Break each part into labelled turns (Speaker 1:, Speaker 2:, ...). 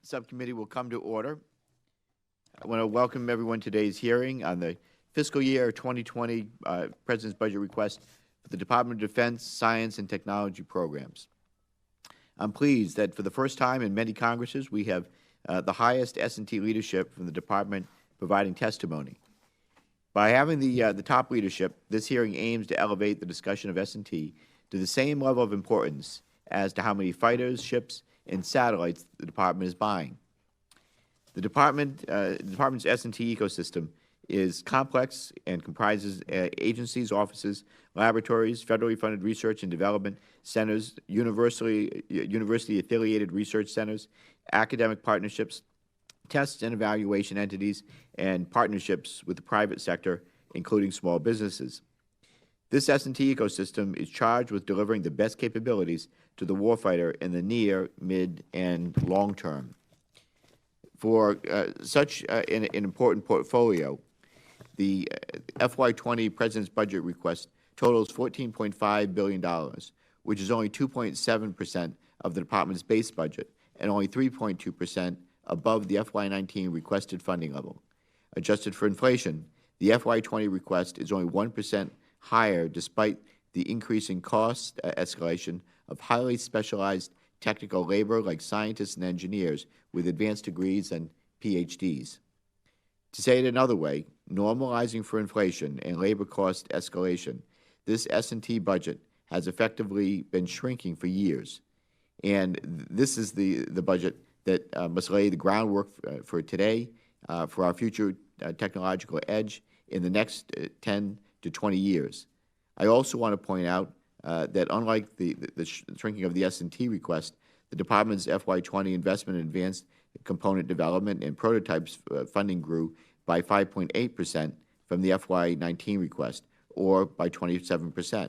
Speaker 1: Subcommittee will come to order. I want to welcome everyone to today's hearing on the fiscal year 2020 President's budget request for the Department of Defense, Science, and Technology programs. I'm pleased that for the first time in many Congresses, we have the highest S&T leadership from the Department providing testimony. By having the top leadership, this hearing aims to elevate the discussion of S&T to the same level of importance as to how many fighters, ships, and satellites the Department is buying. The Department's S&T ecosystem is complex and comprises agencies, offices, laboratories, federally funded research and development centers, university-affiliated research centers, academic partnerships, test and evaluation entities, and partnerships with the private sector, including small businesses. This S&T ecosystem is charged with delivering the best capabilities to the warfighter in the near, mid, and long term. For such an important portfolio, the FY20 President's budget request totals $14.5 billion, which is only 2.7% of the Department's base budget and only 3.2% above the FY19 requested funding level. Adjusted for inflation, the FY20 request is only 1% higher despite the increasing cost escalation of highly specialized technical labor like scientists and engineers with advanced degrees and PhDs. To say it another way, normalizing for inflation and labor cost escalation, this S&T budget has effectively been shrinking for years. And this is the budget that must lay the groundwork for today, for our future technological edge in the next 10 to 20 years. I also want to point out that unlike the shrinking of the S&T request, the Department's FY20 investment in advanced component development and prototypes funding grew by 5.8% from the FY19 request, or by 27%.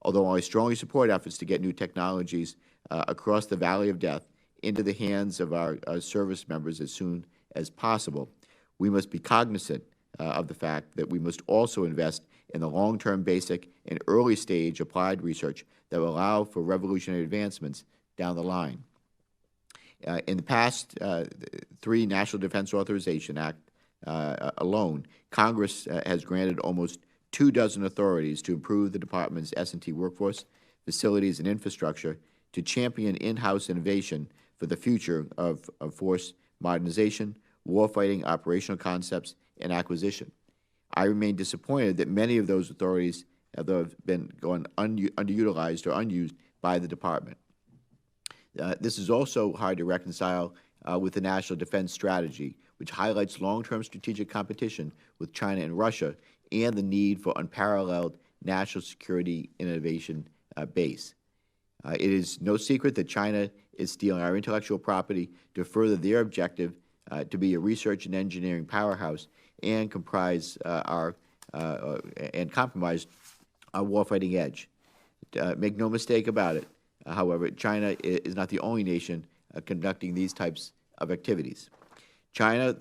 Speaker 1: Although I strongly support efforts to get new technologies across the Valley of Death into the hands of our service members as soon as possible, we must be cognizant of the fact that we must also invest in the long-term basic and early-stage applied research that will allow for revolutionary advancements down the line. In the past 3 National Defense Authorization Act alone, Congress has granted almost 24 authorities to improve the Department's S&T workforce, facilities, and infrastructure to champion in-house innovation for the future of force modernization, warfighting, operational concepts, and acquisition. I remain disappointed that many of those authorities have been going underutilized or unused by the Department. This is also hard to reconcile with the National Defense Strategy, which highlights long-term strategic competition with China and Russia and the need for unparalleled national security innovation base. It is no secret that China is stealing our intellectual property to further their objective to be a research and engineering powerhouse and compromise our warfighting edge. Make no mistake about it. However, China is not the only nation conducting these types of activities. China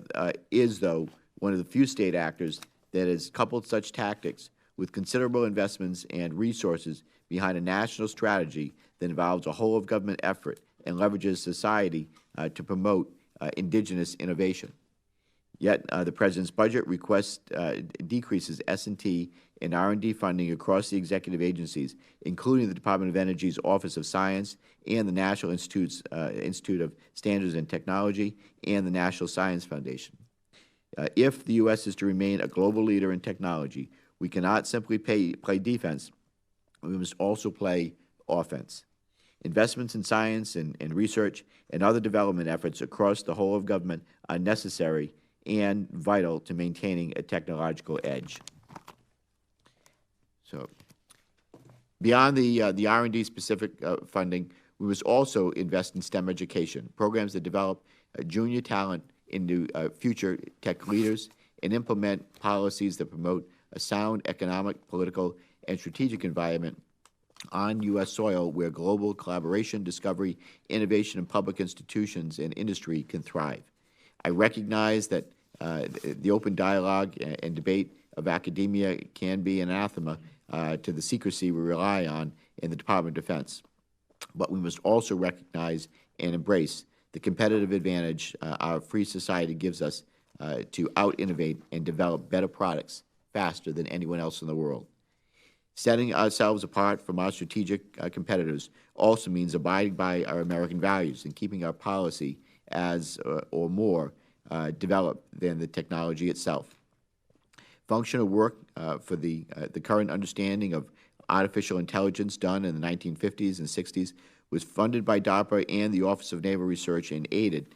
Speaker 1: is, though, one of the few state actors that has coupled such tactics with considerable investments and resources behind a national strategy that involves a whole-of-government effort and leverages society to promote indigenous innovation. Yet, the President's budget request decreases S&T and R&D funding across the executive agencies, including the Department of Energy's Office of Science and the National Institute of Standards and Technology and the National Science Foundation. If the U.S. is to remain a global leader in technology, we cannot simply play defense. We must also play offense. Investments in science and research and other development efforts across the whole of government are necessary and vital to maintaining a technological edge. So, beyond the R&D specific funding, we must also invest in STEM education, programs that develop junior talent into future tech leaders and implement policies that promote a sound economic, political, and strategic environment on U.S. soil where global collaboration, discovery, innovation, and public institutions and industry can thrive. I recognize that the open dialogue and debate of academia can be an anathema to the secrecy we rely on in the Department of Defense. But we must also recognize and embrace the competitive advantage our free society gives us to out-innovate and develop better products faster than anyone else in the world. Setting ourselves apart from our strategic competitors also means abiding by our American values and keeping our policy as or more developed than the technology itself. Functional work for the current understanding of artificial intelligence done in the 1950s and 60s was funded by DARPA and the Office of Naval Research and aided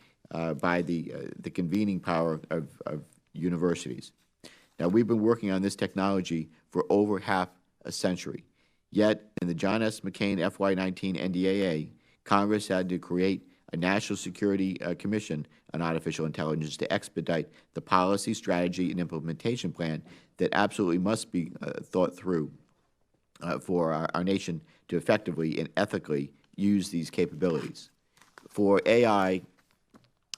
Speaker 1: by the convening power of universities. Now, we've been working on this technology for over half a century. Yet, in the John S. McCain FY19 NDAA, Congress had to create a National Security Commission on Artificial Intelligence to expedite the policy, strategy, and implementation plan that absolutely must be thought through for our nation to effectively and ethically use these capabilities. For AI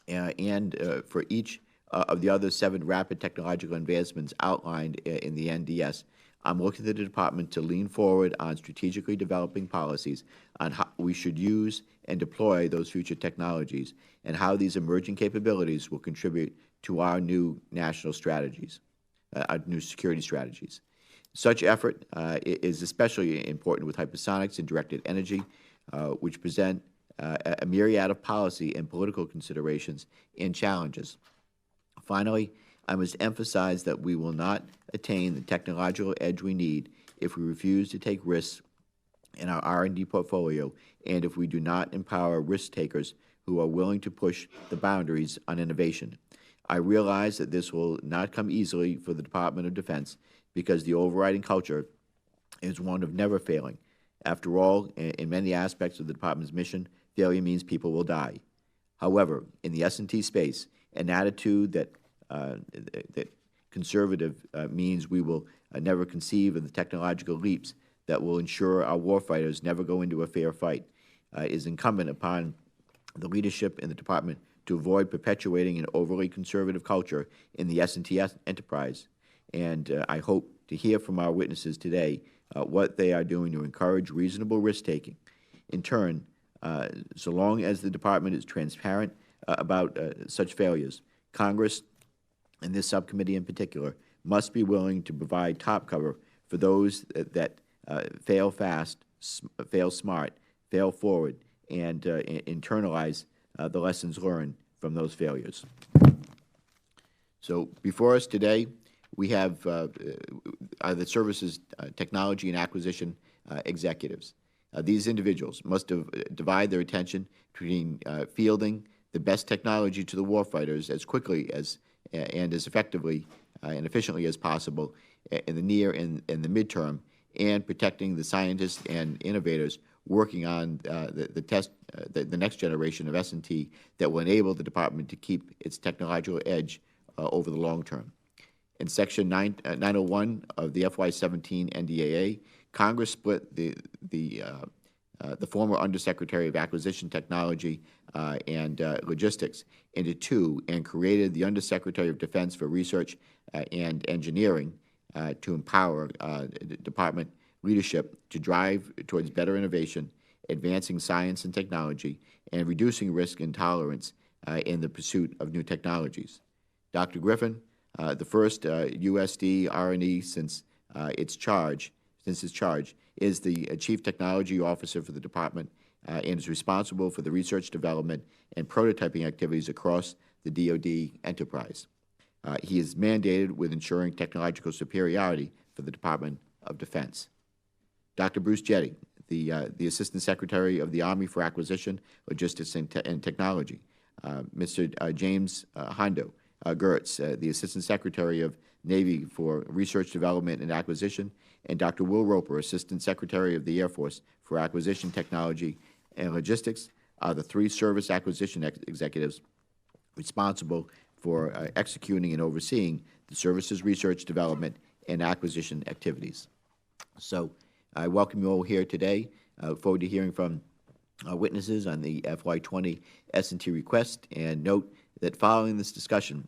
Speaker 1: and for each of the other 7 rapid technological advancements outlined in the NDS, I'm looking to the Department to lean forward on strategically developing policies on how we should use and deploy those future technologies and how these emerging capabilities will contribute to our new national strategies, our new security strategies. Such effort is especially important with hypersonics and directed energy, which present a myriad of policy and political considerations and challenges. Finally, I must emphasize that we will not attain the technological edge we need if we refuse to take risks in our R&D portfolio and if we do not empower risk takers who are willing to push the boundaries on innovation. I realize that this will not come easily for the Department of Defense because the overriding culture is one of never failing. After all, in many aspects of the Department's mission, failure means people will die. However, in the S&T space, an attitude that conservative means we will never conceive of the technological leaps that will ensure our warfighters never go into a fair fight is incumbent upon the leadership in the Department to avoid perpetuating an overly conservative culture in the S&T enterprise. And I hope to hear from our witnesses today what they are doing to encourage reasonable risk-taking. In turn, so long as the Department is transparent about such failures, Congress, and this subcommittee in particular, must be willing to provide top cover for those that fail fast, fail smart, fail forward, and internalize the lessons learned from those failures. So before us today, we have the service's technology and acquisition executives. These individuals must divide their attention between fielding the best technology to the warfighters as quickly as and as effectively and efficiently as possible in the near and the midterm, and protecting the scientists and innovators working on the next generation of S&T that will enable the Department to keep its technological edge over the long term. In Section 901 of the FY17 NDAA, Congress split the former Undersecretary of Acquisition Technology and Logistics into 2 and created the Undersecretary of Defense for Research and Engineering to empower Department leadership to drive towards better innovation, advancing science and technology, and reducing risk and tolerance in the pursuit of new technologies. Dr. Griffin, the first USD R&E since its charge, is the Chief Technology Officer for the Department and is responsible for the research, development, and prototyping activities across the DOD enterprise. He is mandated with ensuring technological superiority for the Department of Defense. Dr. Bruce Jette, the Assistant Secretary of the Army for Acquisition, Logistics, and Technology. Mr. James Hondo Guerts, the Assistant Secretary of Navy for Research, Development, and Acquisition, and Dr. Will Roper, Assistant Secretary of the Air Force for Acquisition, Technology, and Logistics, are the 3 service acquisition executives responsible for executing and overseeing the service's research, development, and acquisition activities. So I welcome you all here today. I look forward to hearing from witnesses on the FY20 S&T request, and note that following this discussion,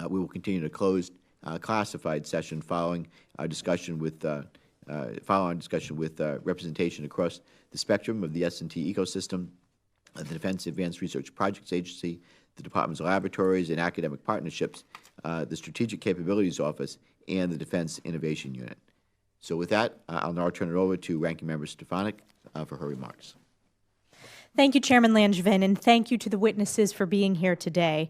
Speaker 1: we will continue to closed classified session following our discussion with representation across the spectrum of the S&T ecosystem the Defense Advanced Research Projects Agency, the Department's laboratories and academic partnerships, the Strategic Capabilities Office, and the Defense Innovation Unit. So with that, I'll now turn it over to Ranking Member Stefanik for her remarks.
Speaker 2: Thank you, Chairman Langevin, and thank you to the witnesses for being here today.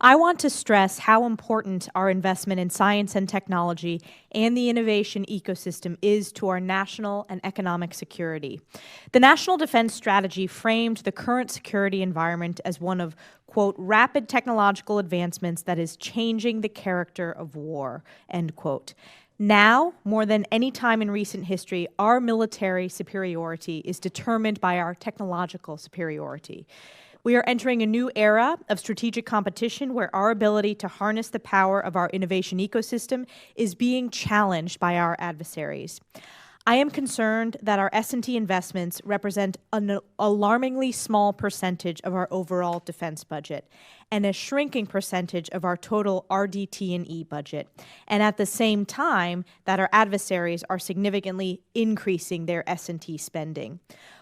Speaker 2: I want to stress how important our investment in science and technology and the innovation ecosystem is to our national and economic security. The National Defense Strategy framed the current security environment as one of, quote, rapid technological advancements that is changing the character of war, end quote. Now, more than any time in recent history, our military superiority is determined by our technological superiority. We are entering a new era of strategic competition where our ability to harness the power of our innovation ecosystem is being challenged by our adversaries. I am concerned that our S&T investments represent an alarmingly small percentage of our overall defense budget and a shrinking percentage of our total RDT&E budget, and at the same time that our adversaries are significantly increasing their S&T spending.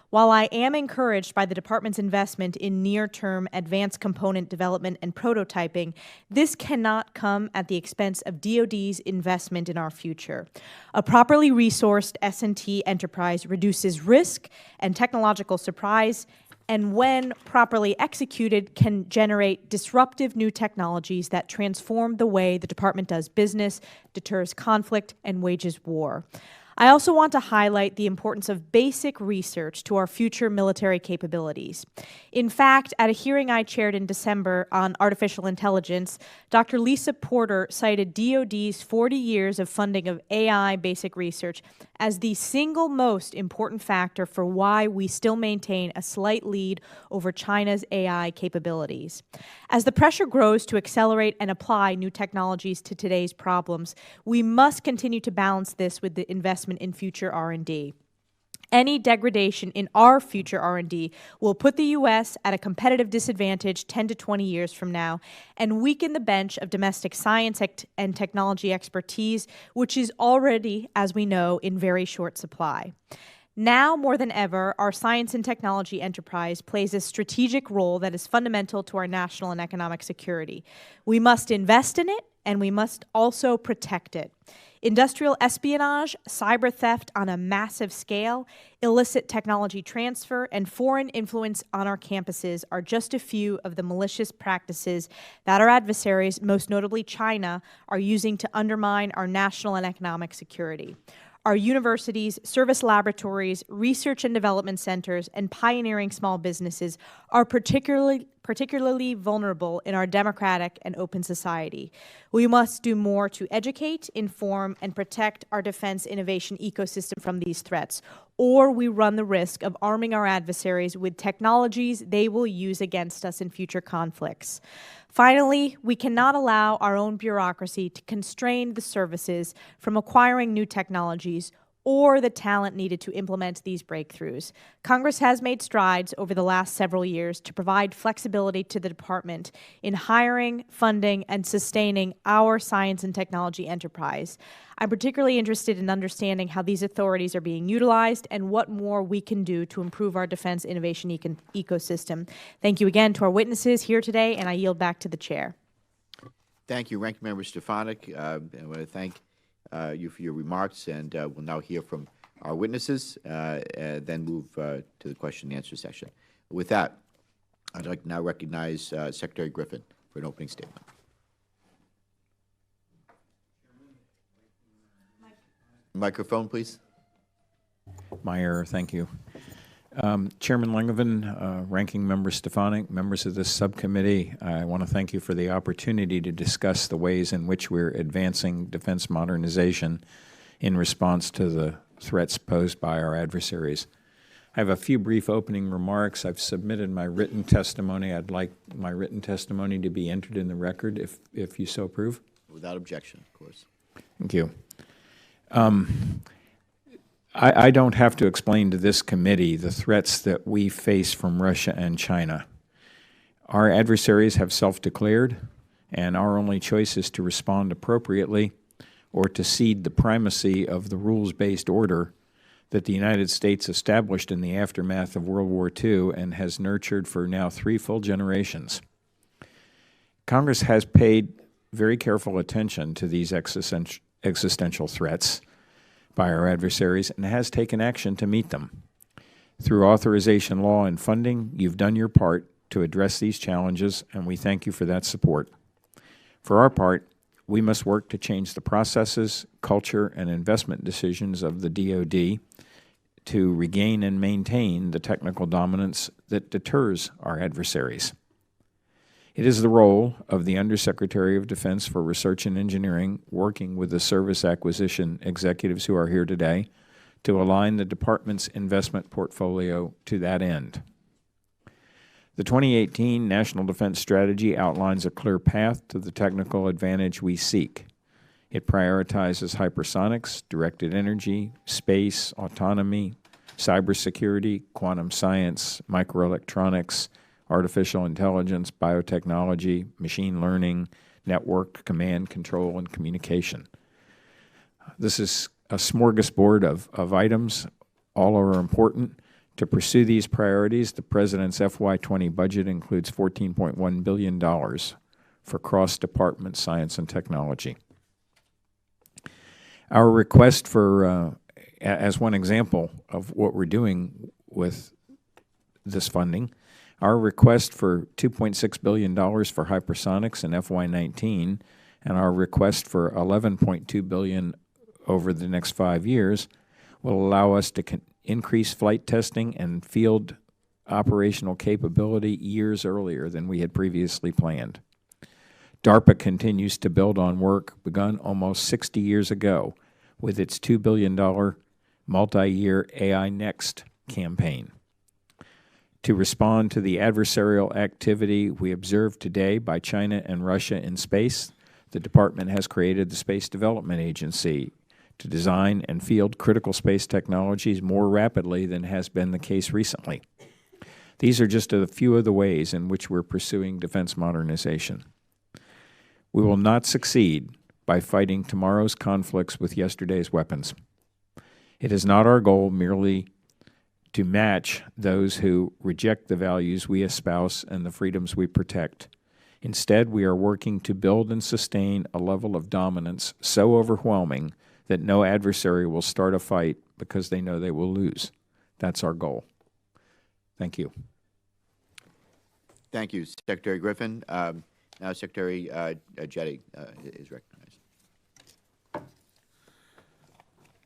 Speaker 2: While I am encouraged by the Department's investment in near-term advanced component development and prototyping, this cannot come at the expense of DOD's investment in our future. A properly resourced S&T enterprise reduces risk and technological surprise, and when properly executed, can generate disruptive new technologies that transform the way the Department does business, deters conflict, and wages war. I also want to highlight the importance of basic research to our future military capabilities. In fact, at a hearing I chaired in December on artificial intelligence, Dr. Lisa Porter cited DOD's 40 years of funding of AI basic research as the single most important factor for why we still maintain a slight lead over China's AI capabilities. As the pressure grows to accelerate and apply new technologies to today's problems, we must continue to balance this with the investment in future R&D. Any degradation in our future R&D will put the U.S. at a competitive disadvantage 10 to 20 years from now and weaken the bench of domestic science and technology expertise, which is already, as we know, in very short supply. Now more than ever, our science and technology enterprise plays a strategic role that is fundamental to our national and economic security. We must invest in it, and we must also protect it. Industrial espionage, cyber theft on a massive scale, illicit technology transfer, and foreign influence on our campuses are just a few of the malicious practices that our adversaries, most notably China, are using to undermine our national and economic security. Our universities, service laboratories, research and development centers, and pioneering small businesses are particularly vulnerable in our democratic and open society. We must do more to educate, inform, and protect our defense innovation ecosystem from these threats, or we run the risk of arming our adversaries with technologies they will use against us in future conflicts. Finally, we cannot allow our own bureaucracy to constrain the services from acquiring new technologies or the talent needed to implement these breakthroughs. Congress has made strides over the last several years to provide flexibility to the Department in hiring, funding, and sustaining our science and technology enterprise. I'm particularly interested in understanding how these authorities are being utilized and what more we can do to improve our defense innovation ecosystem. Thank you again to our witnesses here today, and I yield back to the Chair.
Speaker 1: Thank you, Ranking Member Stefanik. I want to thank you for your remarks, and we'll now hear from our witnesses, then move to the question and answer session. With that, I'd like to now recognize Secretary Griffin for an opening statement. Microphone, please.
Speaker 3: My error, thank you. Chairman Langevin, Ranking Member Stefanik, members of this subcommittee, I want to thank you for the opportunity to discuss the ways in which we're advancing defense modernization in response to the threats posed by our adversaries. I have a few brief opening remarks. I've submitted my written testimony. I'd like my written testimony to be entered in the record if you so approve.
Speaker 1: Without objection, of course.
Speaker 3: Thank you. I don't have to explain to this committee the threats that we face from Russia and China. Our adversaries have self-declared, and our only choice is to respond appropriately or to cede the primacy of the rules-based order that the United States established in the aftermath of World War II and has nurtured for now 3 full generations. Congress has paid very careful attention to these existential threats by our adversaries and has taken action to meet them. Through authorization law and funding, you've done your part to address these challenges, and we thank you for that support. For our part, we must work to change the processes, culture, and investment decisions of the DOD to regain and maintain the technical dominance that deters our adversaries. It is the role of the Undersecretary of Defense for Research and Engineering, working with the service acquisition executives who are here today, to align the Department's investment portfolio to that end. The 2018 National Defense Strategy outlines a clear path to the technical advantage we seek. It prioritizes hypersonics, directed energy, space, autonomy, cybersecurity, quantum science, microelectronics, artificial intelligence, biotechnology, machine learning, network, command, control, and communication. This is a smorgasbord of items. All are important. To pursue these priorities, the President's FY20 budget includes $14.1 billion for cross-department science and technology. Our request for, as one example of what we're doing with this funding, our request for $2.6 billion for hypersonics in FY19 and our request for $11.2 billion over the next 5 years will allow us to increase flight testing and field operational capability years earlier than we had previously planned. DARPA continues to build on work begun almost 60 years ago with its $2 billion multi-year AI Next campaign. To respond to the adversarial activity we observed today by China and Russia in space, the Department has created the Space Development Agency to design and field critical space technologies more rapidly than has been the case recently. These are just a few of the ways in which we're pursuing defense modernization. We will not succeed by fighting tomorrow's conflicts with yesterday's weapons. It is not our goal merely to match those who reject the values we espouse and the freedoms we protect. Instead, we are working to build and sustain a level of dominance so overwhelming that no adversary will start a fight because they know they will lose. That's our goal. Thank you.
Speaker 1: Thank you, Secretary Griffin. Now Secretary Jette is recognized.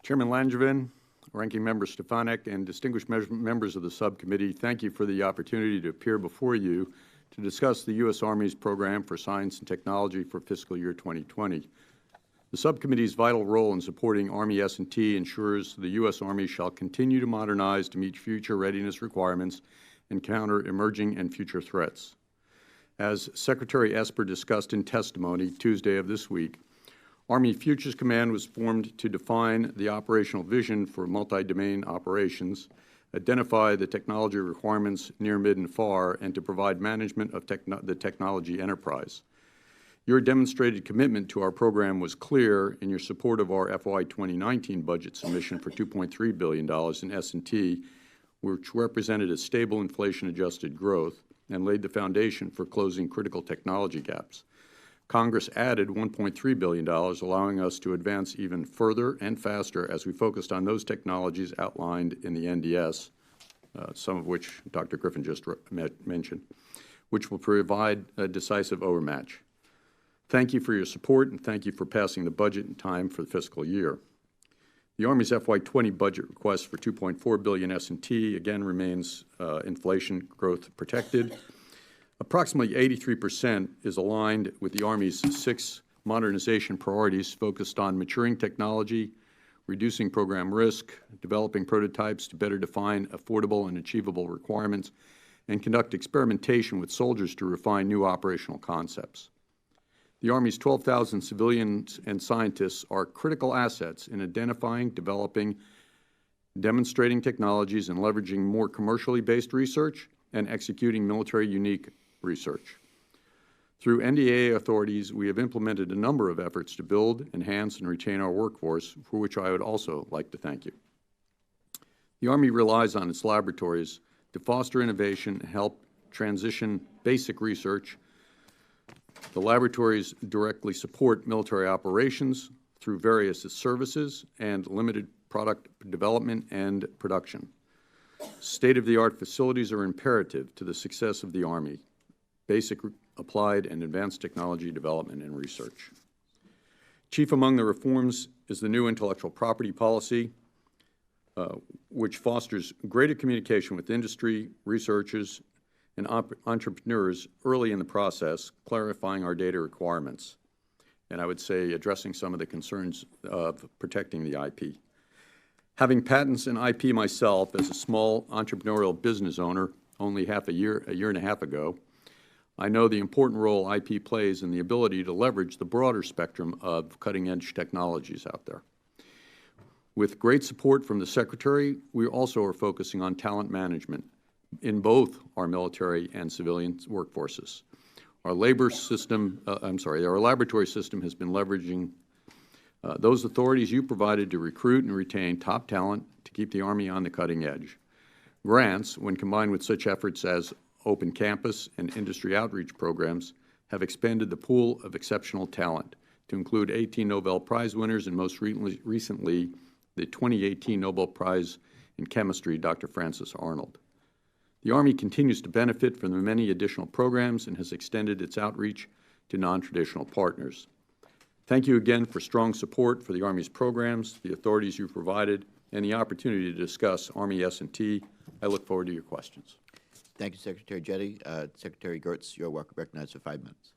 Speaker 4: Chairman Langevin, Ranking Member Stefanik, and distinguished members of the subcommittee, thank you for the opportunity to appear before you to discuss the U.S. Army's program for science and technology for fiscal year 2020. The subcommittee's vital role in supporting Army S&T ensures the U.S. Army shall continue to modernize to meet future readiness requirements and counter emerging and future threats. As Secretary Esper discussed in testimony Tuesday of this week, Army Futures Command was formed to define the operational vision for multi-domain operations, identify the technology requirements near, mid, and far, and to provide management of the technology enterprise. Your demonstrated commitment to our program was clear in your support of our FY 2019 budget submission for $2.3 billion in S&T, which represented a stable inflation-adjusted growth and laid the foundation for closing critical technology gaps. Congress added $1.3 billion, allowing us to advance even further and faster as we focused on those technologies outlined in the NDS, some of which Dr. Griffin just mentioned, which will provide a decisive overmatch. Thank you for your support, and thank you for passing the budget in time for the fiscal year. The Army's FY20 budget request for $2.4 billion S&T again remains inflation growth protected. Approximately 83% is aligned with the Army's 6 modernization priorities focused on maturing technology, reducing program risk, developing prototypes to better define affordable and achievable requirements, and conduct experimentation with soldiers to refine new operational concepts. The Army's 12,000 civilians and scientists are critical assets in identifying, developing, demonstrating technologies, and leveraging more commercially based research and executing military-unique research. Through NDAA authorities, we have implemented a number of efforts to build, enhance, and retain our workforce, for which I would also like to thank you. The Army relies on its laboratories to foster innovation and help transition basic research. The laboratories directly support military operations through various services and limited product development and production. State-of-the-art facilities are imperative to the success of the Army, basic, applied, and advanced technology development and research. Chief among the reforms is the new intellectual property policy, which fosters greater communication with industry, researchers, and entrepreneurs early in the process, clarifying our data requirements, and I would say addressing some of the concerns of protecting the IP. Having patents and IP myself as a small entrepreneurial business owner only a year and a half ago, I know the important role IP plays in the ability to leverage the broader spectrum of cutting-edge technologies out there. With great support from the Secretary, we also are focusing on talent management in both our military and civilian workforces. Our labor system, our laboratory system has been leveraging those authorities you provided to recruit and retain top talent to keep the Army on the cutting edge. Grants, when combined with such efforts as open campus and industry outreach programs, have expanded the pool of exceptional talent to include 18 Nobel Prize winners and most recently the 2018 Nobel Prize in Chemistry, Dr. Francis Arnold. The Army continues to benefit from the many additional programs and has extended its outreach to non-traditional partners. Thank you again for strong support for the Army's programs, the authorities you provided, and the opportunity to discuss Army S&T. I look forward to your questions.
Speaker 1: Thank you, Secretary Jette. Secretary Guerts, you are recognized for 5 minutes.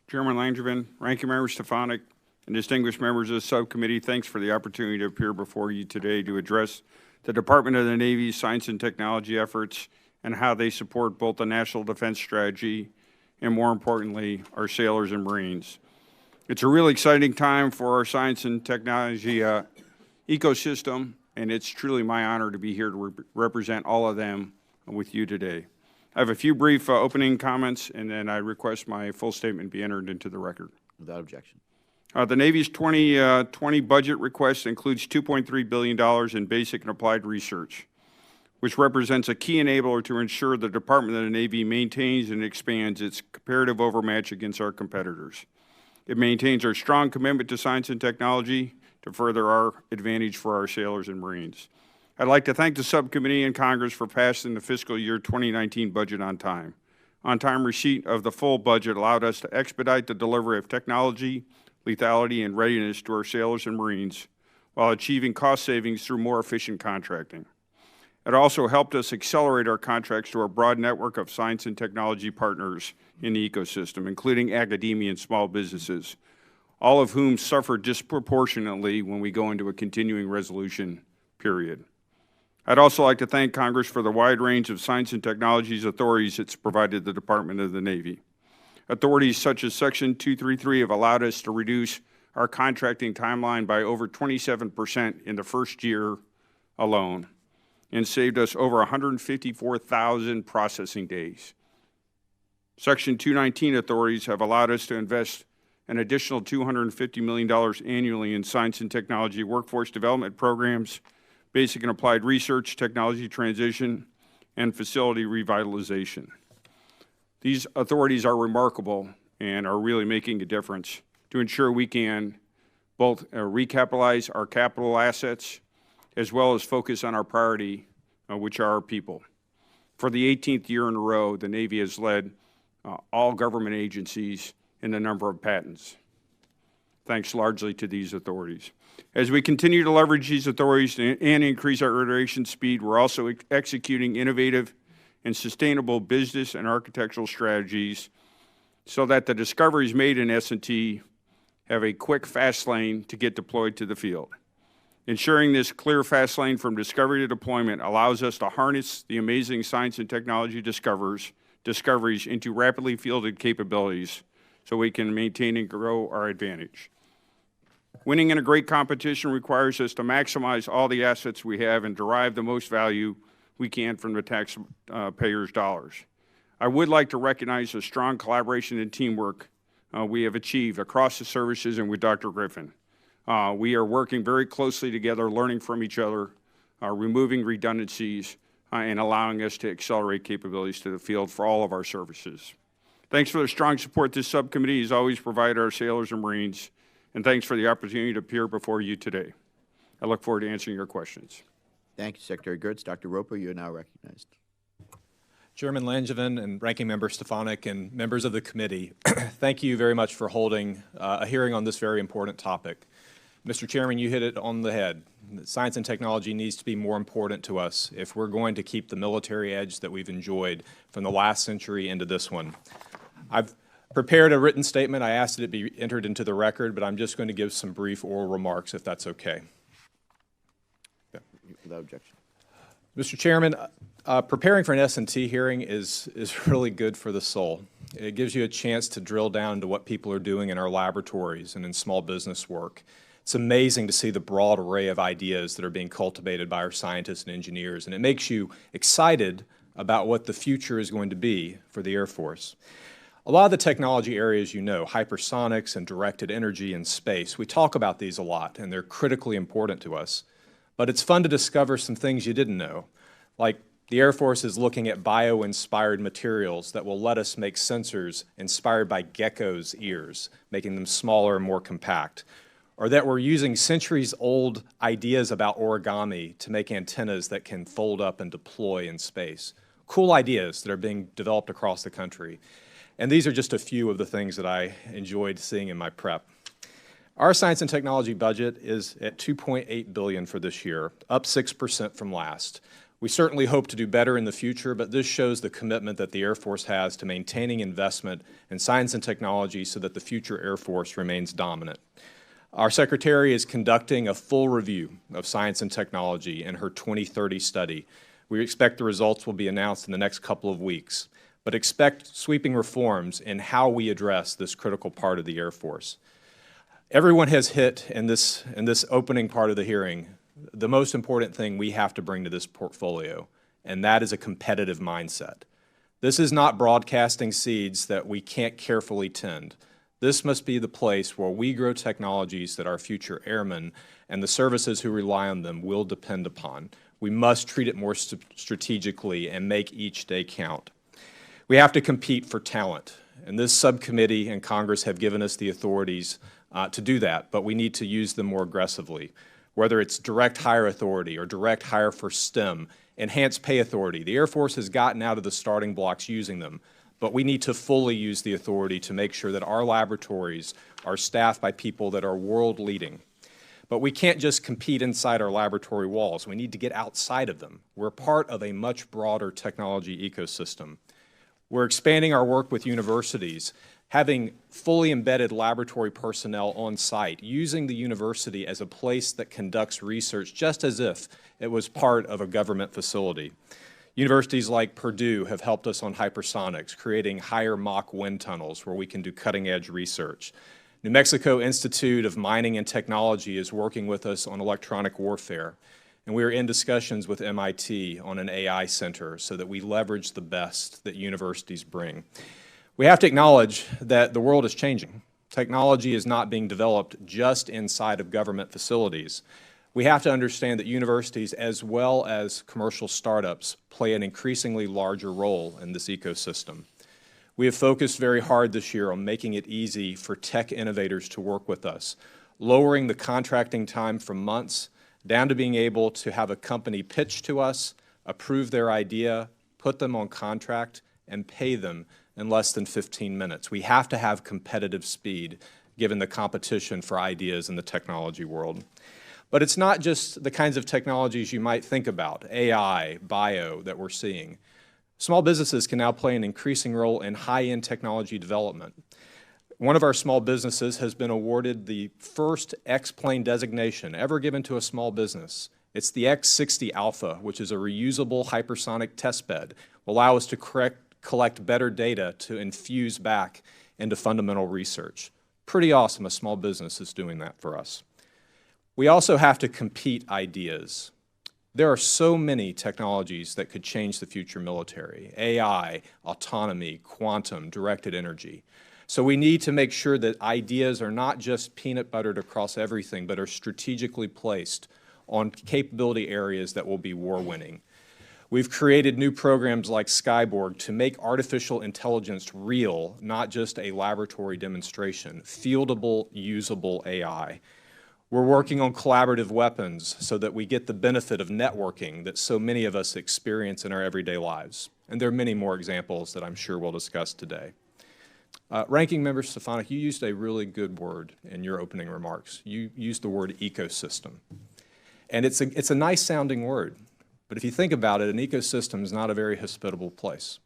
Speaker 5: Chairman Langevin, Ranking Member Stefanik, and distinguished members of the subcommittee, thanks for the opportunity to appear before you today to address the Department of the Navy's science and technology efforts and how they support both the national defense strategy and, more importantly, our sailors and Marines. It's a really exciting time for our science and technology ecosystem, and it's truly my honor to be here to represent all of them with you today. I have a few brief opening comments, and then I request my full statement be entered into the record.
Speaker 1: Without objection.
Speaker 5: The Navy's 2020 budget request includes $2.3 billion in basic and applied research, which represents a key enabler to ensure the Department of the Navy maintains and expands its comparative overmatch against our competitors. It maintains our strong commitment to science and technology to further our advantage for our sailors and Marines. I'd like to thank the subcommittee and Congress for passing the fiscal year 2019 budget on time. On-time receipt of the full budget allowed us to expedite the delivery of technology, lethality, and readiness to our sailors and Marines while achieving cost savings through more efficient contracting. It also helped us accelerate our contracts to our broad network of science and technology partners in the ecosystem, including academia and small businesses, all of whom suffer disproportionately when we go into a continuing resolution period. I'd also like to thank Congress for the wide range of science and technologies authorities it's provided the Department of the Navy. Authorities such as Section 233 have allowed us to reduce our contracting timeline by over 27% in the first year alone and saved us over 154,000 processing days. Section 219 authorities have allowed us to invest an additional $250 million annually in science and technology workforce development programs, basic and applied research, technology transition, and facility revitalization. These authorities are remarkable and are really making a difference to ensure we can both recapitalize our capital assets as well as focus on our priority, which are our people. For the 18th year in a row, the Navy has led all government agencies in the number of patents, thanks largely to these authorities. As we continue to leverage these authorities and increase our iteration speed, we're also executing innovative and sustainable business and architectural strategies so that the discoveries made in S&T have a quick fast lane to get deployed to the field. Ensuring this clear fast lane from discovery to deployment allows us to harness the amazing science and technology discoveries into rapidly fielded capabilities so we can maintain and grow our advantage. Winning in a great competition requires us to maximize all the assets we have and derive the most value we can from the taxpayers' dollars. I would like to recognize the strong collaboration and teamwork we have achieved across the services and with Dr. Griffin. We are working very closely together, learning from each other removing redundancies, and allowing us to accelerate capabilities to the field for all of our services. Thanks for the strong support this subcommittee has always provided our sailors and Marines, and thanks for the opportunity to appear before you today. I look forward to answering your questions.
Speaker 1: Thank you, Secretary Guerts. Dr. Roper, you are now recognized.
Speaker 6: Chairman Langevin and Ranking Member Stefanik and members of the committee, thank you very much for holding a hearing on this very important topic. Mr. Chairman, you hit it on the head. Science and technology needs to be more important to us if we're going to keep the military edge that we've enjoyed from the last century into this one. I've prepared a written statement. I asked that it be entered into the record, but I'm just going to give some brief oral remarks if that's okay.
Speaker 1: Without objection.
Speaker 6: Mr. Chairman, preparing for an S&T hearing is really good for the soul. It gives you a chance to drill down into what people are doing in our laboratories and in small business work. It's amazing to see the broad array of ideas that are being cultivated by our scientists and engineers, and it makes you excited about what the future is going to be for the Air Force. A lot of the technology areas you know, hypersonics and directed energy and space, we talk about these a lot, and they're critically important to us. But it's fun to discover some things you didn't know, like the Air Force is looking at bio-inspired materials that will let us make sensors inspired by geckos' ears, making them smaller and more compact. Or that we're using centuries-old ideas about origami to make antennas that can fold up and deploy in space. Cool ideas that are being developed across the country. And these are just a few of the things that I enjoyed seeing in my prep. Our science and technology budget is at $2.8 billion for this year, up 6% from last. We certainly hope to do better in the future, but this shows the commitment that the Air Force has to maintaining investment in science and technology so that the future Air Force remains dominant. Our Secretary is conducting a full review of science and technology in her 2030 study. We expect the results will be announced in the next couple of weeks, but expect sweeping reforms in how we address this critical part of the Air Force. Everyone has hit in this opening part of the hearing the most important thing we have to bring to this portfolio, and that is a competitive mindset. This is not broadcasting seeds that we can't carefully tend. This must be the place where we grow technologies that our future airmen and the services who rely on them will depend upon. We must treat it more strategically and make each day count. We have to compete for talent, and this subcommittee and Congress have given us the authorities to do that, but we need to use them more aggressively. Whether it's direct hire authority or direct hire for STEM, enhanced pay authority. The Air Force has gotten out of the starting blocks using them, but we need to fully use the authority to make sure that our laboratories are staffed by people that are world-leading. But we can't just compete inside our laboratory walls. We need to get outside of them. We're part of a much broader technology ecosystem. We're expanding our work with universities, having fully embedded laboratory personnel on site, using the university as a place that conducts research just as if it was part of a government facility. Universities like Purdue have helped us on hypersonics, creating higher Mach wind tunnels where we can do cutting-edge research. New Mexico Institute of Mining and Technology is working with us on electronic warfare, and we are in discussions with MIT on an AI center so that we leverage the best that universities bring. We have to acknowledge that the world is changing. Technology is not being developed just inside of government facilities. We have to understand that universities as well as commercial startups play an increasingly larger role in this ecosystem. We have focused very hard this year on making it easy for tech innovators to work with us, lowering the contracting time from months down to being able to have a company pitch to us, approve their idea, put them on contract, and pay them in less than 15 minutes. We have to have competitive speed given the competition for ideas in the technology world. But it's not just the kinds of technologies you might think about, AI, bio, that we're seeing. Small businesses can now play an increasing role in high-end technology development. One of our small businesses has been awarded the first X-plane designation ever given to a small business. It's the X-60 Alpha, which is a reusable hypersonic testbed, will allow us to collect better data to infuse back into fundamental research. Pretty awesome, a small business is doing that for us. We also have to compete ideas. There are so many technologies that could change the future military: AI, autonomy, quantum, directed energy. So we need to make sure that ideas are not just peanut buttered across everything, but are strategically placed on capability areas that will be war-winning. We've created new programs like Skyborg to make artificial intelligence real, not just a laboratory demonstration, fieldable, usable AI. We're working on collaborative weapons so that we get the benefit of networking that so many of us experience in our everyday lives. And there are many more examples that I'm sure we'll discuss today. Ranking Member Stefanik, you used a really good word in your opening remarks. You used the word ecosystem. And it's a nice sounding word. But if you think about it, an ecosystem is not a very hospitable place.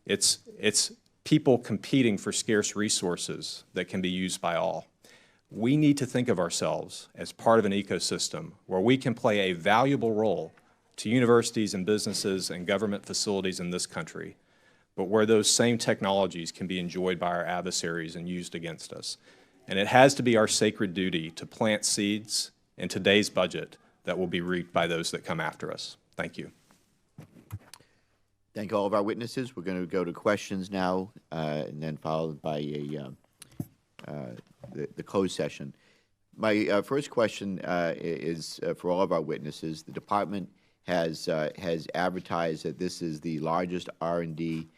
Speaker 6: It's people competing for scarce resources that can be used by all. We need to think of ourselves as part of an ecosystem where we can play a valuable role to universities and businesses and government facilities in this country, but where those same technologies can be enjoyed by our adversaries and used against us. And it has to be our sacred duty to plant seeds in today's budget that will be reaped by those that come after us. Thank you.
Speaker 1: Thank all of our witnesses. We're going to go to questions now, and then followed by the closed session. My first question is for all of our witnesses. The department has advertised that this is the largest RDT&E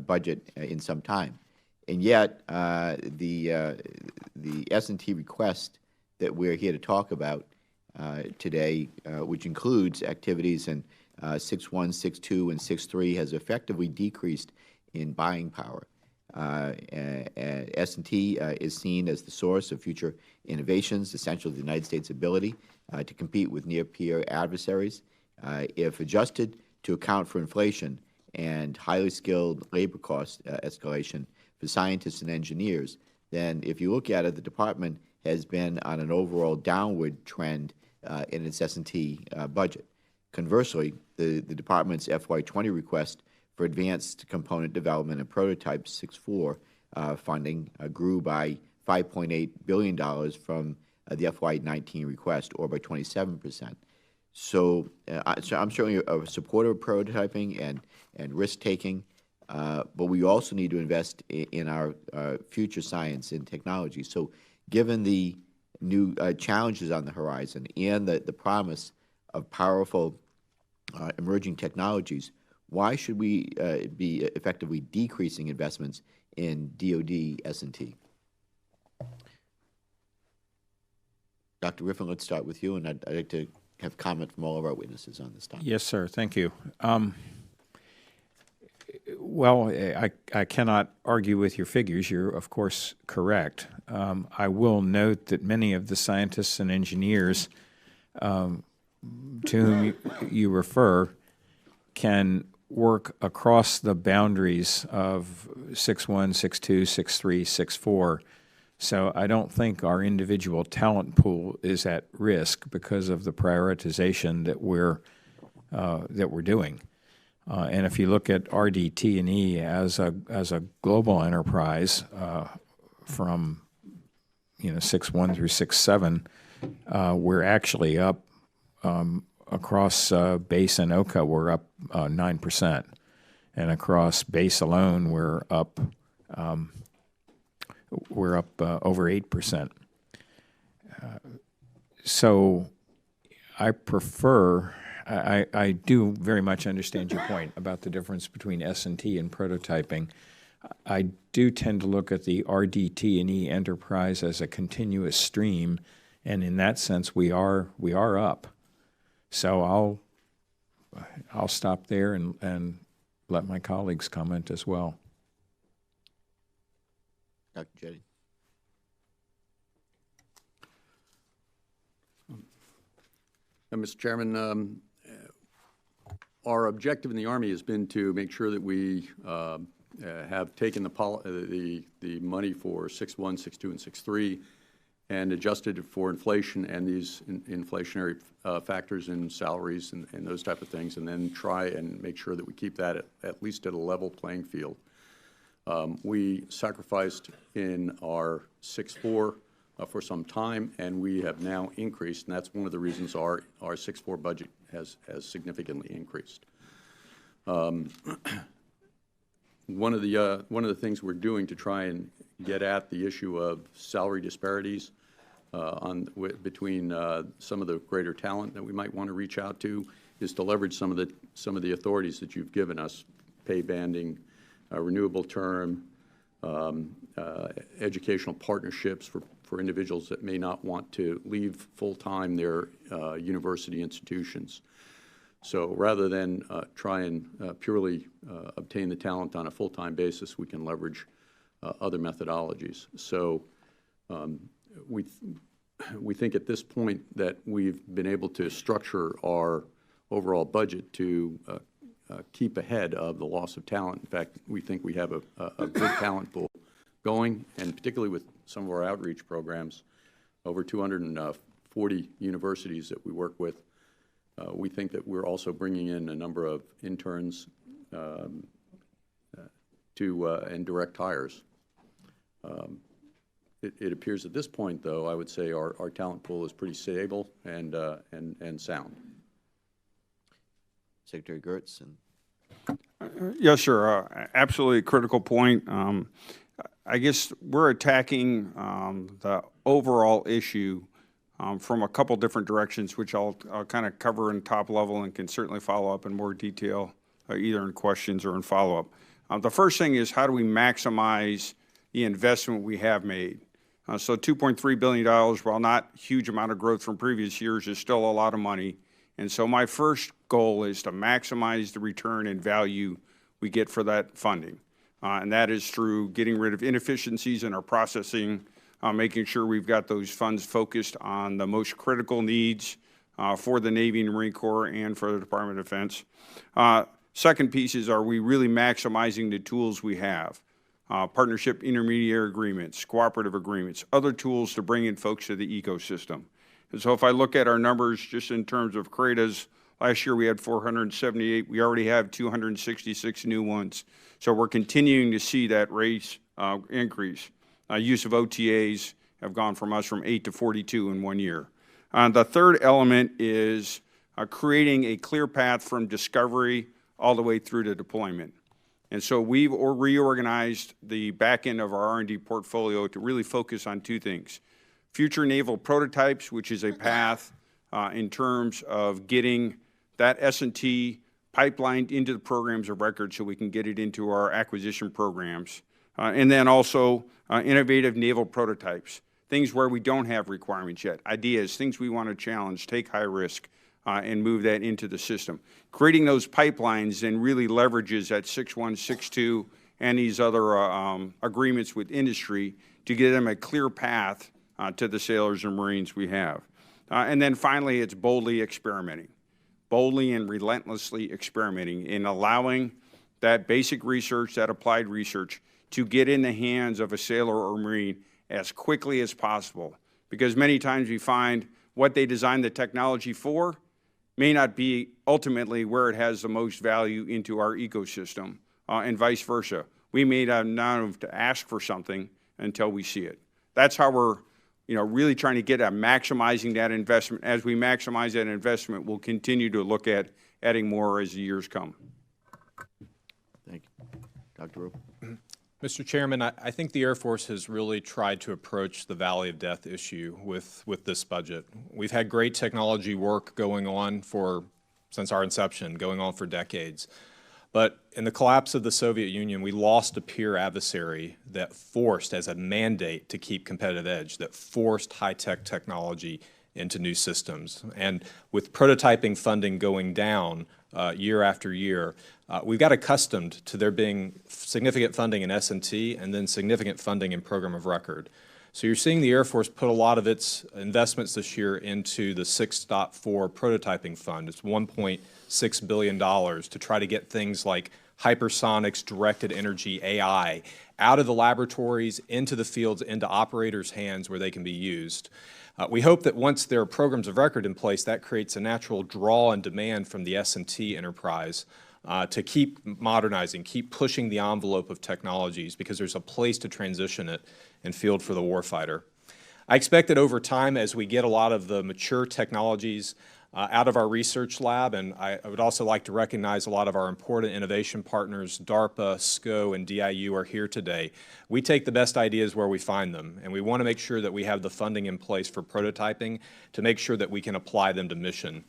Speaker 1: budget in some time, and yet the S&T request that we're here to talk about today, which includes activities in 6.1, 6.2, and 6.3, has effectively decreased in buying power. S&T is seen as the source of future innovations essential to the United States' ability to compete with near-peer adversaries. If adjusted to account for inflation and highly skilled labor cost escalation for scientists and engineers, then if you look at it, the department has been on an overall downward trend in its S&T budget. Conversely, the department's FY20 request for advanced component development and prototype 6.4 funding grew by $5.8 billion from the FY19 request, or by 27%. So I'm certainly a supporter of prototyping and risk-taking, but we also need to invest in our future science and technology. So given the new challenges on the horizon and the promise of powerful emerging technologies, why should we be effectively decreasing investments in DOD S&T? Dr. Griffin, let's start with you, and I'd like to have comment from all of our witnesses on this topic.
Speaker 3: Yes, sir. Thank you. Well, I cannot argue with your figures. You're, of course, correct. I will note that many of the scientists and engineers to whom you refer can work across the boundaries of 6.1, 6.2, 6.3, 6.4. So I don't think our individual talent pool is at risk because of the prioritization that we're doing. And if you look at RDT&E as a global enterprise, from 6.1 through 6.7, we're actually up across base and OCA. We're up 9%, and across base alone, we're up over 8%. So I prefer. I do very much understand your point about the difference between S&T and prototyping. I do tend to look at the RDT&E enterprise as a continuous stream, and in that sense, we are up. So I'll stop there and let my colleagues comment as well.
Speaker 1: Dr. Jette.
Speaker 4: Mr. Chairman, our objective in the Army has been to make sure that we have taken the money for 6.1, 6.2, and 6.3 and adjusted it for inflation and these inflationary factors in salaries and those type of things, and then try and make sure that we keep that at least at a level playing field. We sacrificed in our 6.4 for some time, and we have now increased, and that's one of the reasons our 6.4 budget has significantly increased. One of the things we're doing to try and get at the issue of salary disparities between some of the greater talent that we might want to reach out to is to leverage some of the authorities that you've given us: pay banding, renewable term, educational partnerships for individuals that may not want to leave full-time their university institutions. So rather than try and purely obtain the talent on a full-time basis, we can leverage other methodologies. So we think at this point that we've been able to structure our overall budget to keep ahead of the loss of talent. In fact, we think we have a good talent pool going, and particularly with some of our outreach programs, over 240 universities that we work with. We think that we're also bringing in a number of interns and direct hires. It appears at this point, though, I would say our talent pool is pretty stable and sound.
Speaker 1: Secretary Guerts.
Speaker 5: Yes, sir. Absolutely a critical point. I guess we're attacking the overall issue from a couple different directions, which I'll kind of cover in top level and can certainly follow up in more detail, either in questions or in follow-up. The first thing is, how do we maximize the investment we have made? So $2.3 billion, while not a huge amount of growth from previous years, is still a lot of money. And so my first goal is to maximize the return and value we get for that funding. And that is through getting rid of inefficiencies in our processing, making sure we've got those funds focused on the most critical needs for the Navy and Marine Corps and for the Department of Defense. Second piece is, are we really maximizing the tools we have? Partnership intermediary agreements, cooperative agreements, other tools to bring in folks to the ecosystem. And so if I look at our numbers just in terms of CRADAs, last year we had 478. We already have 266 new ones. So we're continuing to see that rate increase. Use of OTAs have gone from 8 to 42 in 1 year. The third element is creating a clear path from discovery all the way through to deployment. And so we've reorganized the back end of our R&D portfolio to really focus on two things: future naval prototypes, which is a path in terms of getting that S&T pipelined into the programs of record so we can get it into our acquisition programs. And then also innovative naval prototypes, things where we don't have requirements yet, ideas, things we want to challenge, take high risk, and move that into the system. Creating those pipelines then really leverages that 6.1, 6.2, and these other agreements with industry to give them a clear path to the sailors and Marines we have. And then finally, it's boldly experimenting, boldly and relentlessly experimenting in allowing that basic research, that applied research, to get in the hands of a sailor or Marine as quickly as possible. Because many times we find what they designed the technology for may not be ultimately where it has the most value into our ecosystem, and vice versa. We may not have to ask for something until we see it. That's how we're really trying to get at maximizing that investment. As we maximize that investment, we'll continue to look at adding more as the years come.
Speaker 1: Thank you. Dr. Rowe.
Speaker 6: Mr. Chairman, I think the Air Force has really tried to approach the Valley of Death issue with this budget. We've had great technology work going on since our inception, going on for decades. But in the collapse of the Soviet Union, we lost a peer adversary that forced, as a mandate to keep competitive edge, that forced high-tech technology into new systems. And with prototyping funding going down year after year, we've got accustomed to there being significant funding in S&T and then significant funding in program of record. So you're seeing the Air Force put a lot of its investments this year into the 6.4 prototyping fund. It's $1.6 billion to try to get things like hypersonics, directed energy, AI, out of the laboratories, into the fields, into operators' hands where they can be used. We hope that once there are programs of record in place, that creates a natural draw and demand from the S&T enterprise to keep modernizing, keep pushing the envelope of technologies, because there's a place to transition it and field for the warfighter. I expect that over time, as we get a lot of the mature technologies out of our research lab, and I would also like to recognize a lot of our important innovation partners. DARPA, SCO, and DIU are here today. We take the best ideas where we find them, and we want to make sure that we have the funding in place for prototyping to make sure that we can apply them to mission.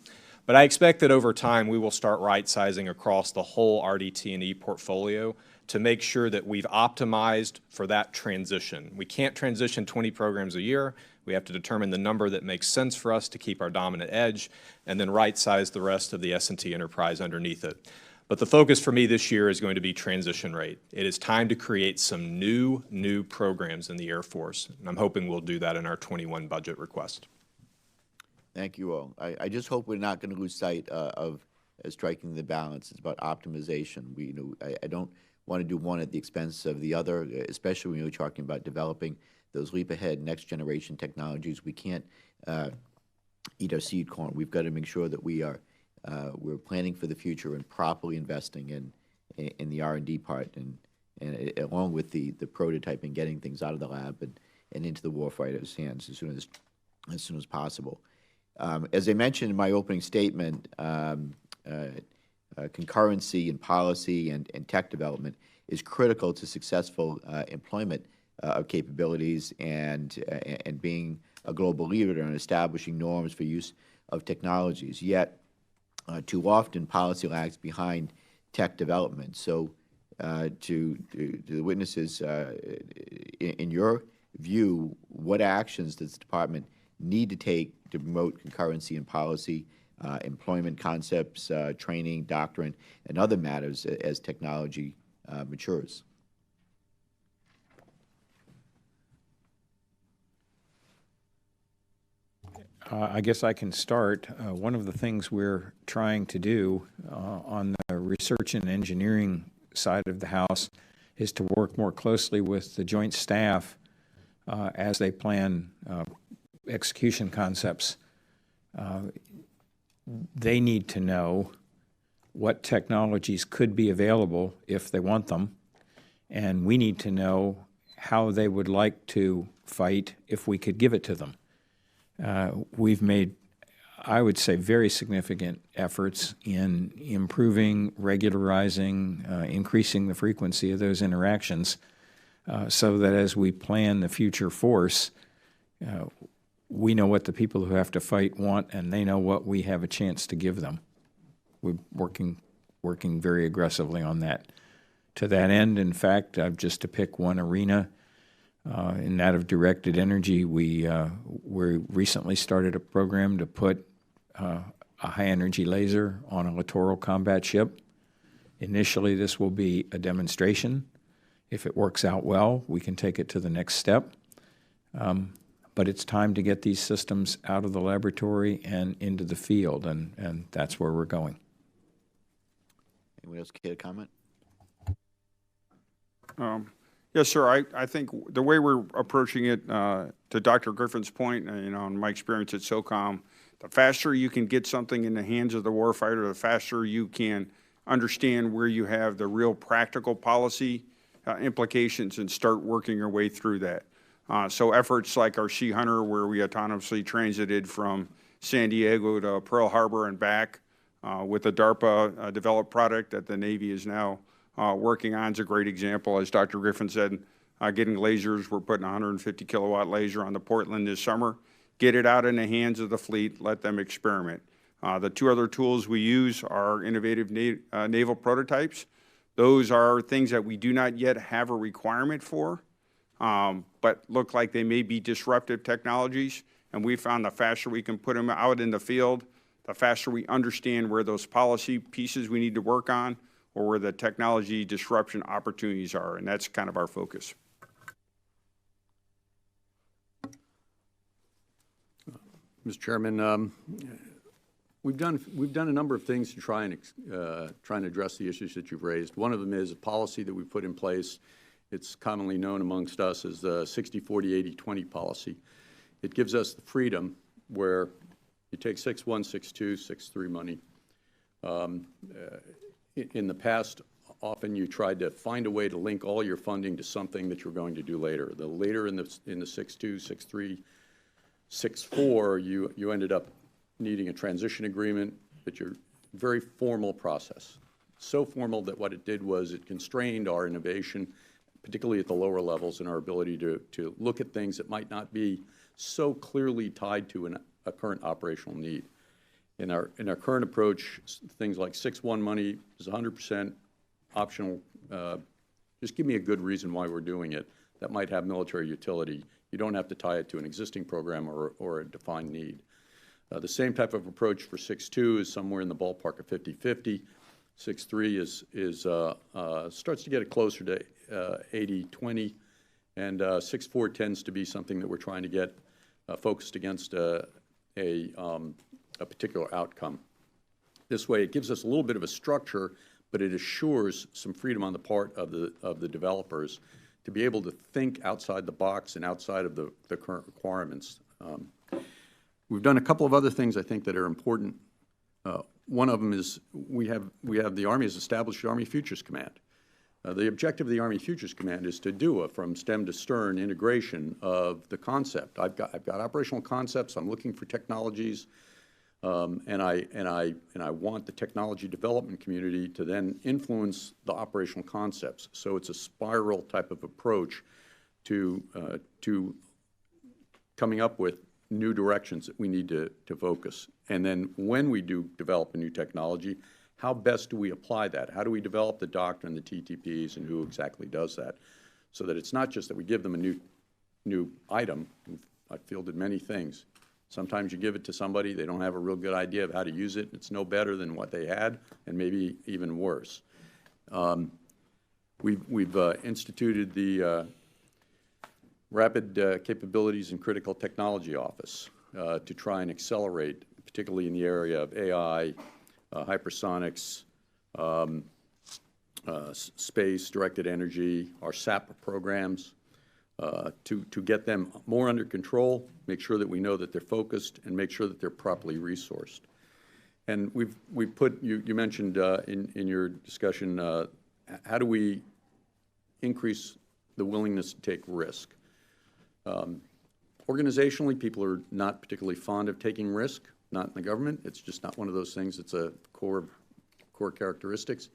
Speaker 6: But I expect that over time we will start right-sizing across the whole RDT&E portfolio to make sure that we've optimized for that transition. We can't transition 20 programs a year. We have to determine the number that makes sense for us to keep our dominant edge, and then right-size the rest of the S&T enterprise underneath it. But the focus for me this year is going to be transition rate. It is time to create some new programs in the Air Force, and I'm hoping we'll do that in our 21 budget request.
Speaker 1: Thank you all. I just hope we're not going to lose sight of striking the balance. It's about optimization. I don't want to do one at the expense of the other, especially when you're talking about developing those leap-ahead next-generation technologies. We can't eat our seed corn. We've got to make sure that we're planning for the future and properly investing in the R&D part, and along with the prototyping, getting things out of the lab and into the warfighter's hands as soon as possible. As I mentioned in my opening statement, concurrency in policy and tech development is critical to successful employment of capabilities and being a global leader in establishing norms for use of technologies. Yet, too often, policy lags behind tech development. So, to the witnesses, in your view, what actions does the Department need to take to promote concurrency in policy, employment concepts, training, doctrine, and other matters as technology matures?
Speaker 3: I guess I can start. One of the things we're trying to do on the research and engineering side of the House is to work more closely with the Joint Staff as they plan execution concepts. They need to know what technologies could be available if they want them, and we need to know how they would like to fight if we could give it to them. We've made, I would say, very significant efforts in improving, regularizing, increasing the frequency of those interactions so that as we plan the future force, we know what the people who have to fight want, and they know what we have a chance to give them. We're working very aggressively on that. To that end, in fact, just to pick one arena, in that of directed energy, we recently started a program to put a high-energy laser on a littoral combat ship. Initially, this will be a demonstration. If it works out well, we can take it to the next step. But it's time to get these systems out of the laboratory and into the field, and that's where we're going.
Speaker 1: Anyone else care to comment?
Speaker 5: Yes, sir. I think the way we're approaching it, to Dr. Griffin's point, in my experience at SOCOM, the faster you can get something in the hands of the warfighter, the faster you can understand where you have the real practical policy implications and start working your way through that. So efforts like our Sea Hunter, where we autonomously transited from San Diego to Pearl Harbor and back with a DARPA developed product that the Navy is now working on, is a great example. As Dr. Griffin said, getting lasers, we're putting a 150 kilowatt laser on the Portland this summer. Get it out in the hands of the fleet, let them experiment. The two other tools we use are innovative naval prototypes. Those are things that we do not yet have a requirement for, but look like they may be disruptive technologies. And we found the faster we can put them out in the field, the faster we understand where those policy pieces we need to work on or where the technology disruption opportunities are. And that's kind of our focus.
Speaker 4: Mr. Chairman, we've done a number of things to try and address the issues that you've raised. One of them is a policy that we put in place. It's commonly known amongst us as the 60/40/80/20 policy. It gives us the freedom where you take 6.1, 6.2, 6.3 money. In the past, often you tried to find a way to link all your funding to something that you're going to do later. The later in the 6.2, 6.3, 6.4, you ended up needing a transition agreement, but you're very formal process. So formal that what it did was it constrained our innovation, particularly at the lower levels, and our ability to look at things that might not be so clearly tied to a current operational need. In our current approach, things like 6-1 money is 100% optional. Just give me a good reason why we're doing it that might have military utility. You don't have to tie it to an existing program or a defined need. The same type of approach for 6-2 is somewhere in the ballpark of 50-50. 6-3 starts to get it closer to 80-20, and 6-4 tends to be something that we're trying to get focused against a particular outcome. This way, it gives us a little bit of a structure, but it assures some freedom on the part of the developers to be able to think outside the box and outside of the current requirements. We've done a couple of other things I think that are important. One of them is we have the Army has established the Army Futures Command. The objective of the Army Futures Command is to do a from stem to stern integration of the concept. I've got operational concepts. I'm looking for technologies, and I want the technology development community to then influence the operational concepts. So it's a spiral type of approach to coming up with new directions that we need to focus. And then when we do develop a new technology, how best do we apply that? How do we develop the doctrine, the TTPs, and who exactly does that? So that it's not just that we give them a new item. I've fielded many things. Sometimes you give it to somebody, they don't have a real good idea of how to use it. It's no better than what they had, and maybe even worse. We've instituted the Rapid Capabilities and Critical Technology Office to try and accelerate, particularly in the area of AI, hypersonics, space, directed energy, our SAP programs, to get them more under control, make sure that we know that they're focused, and make sure that they're properly resourced. And we've put, you mentioned in your discussion, how do we increase the willingness to take risk? Organizationally, people are not particularly fond of taking risk, not in the government. It's just not one of those things. It's a core characteristics.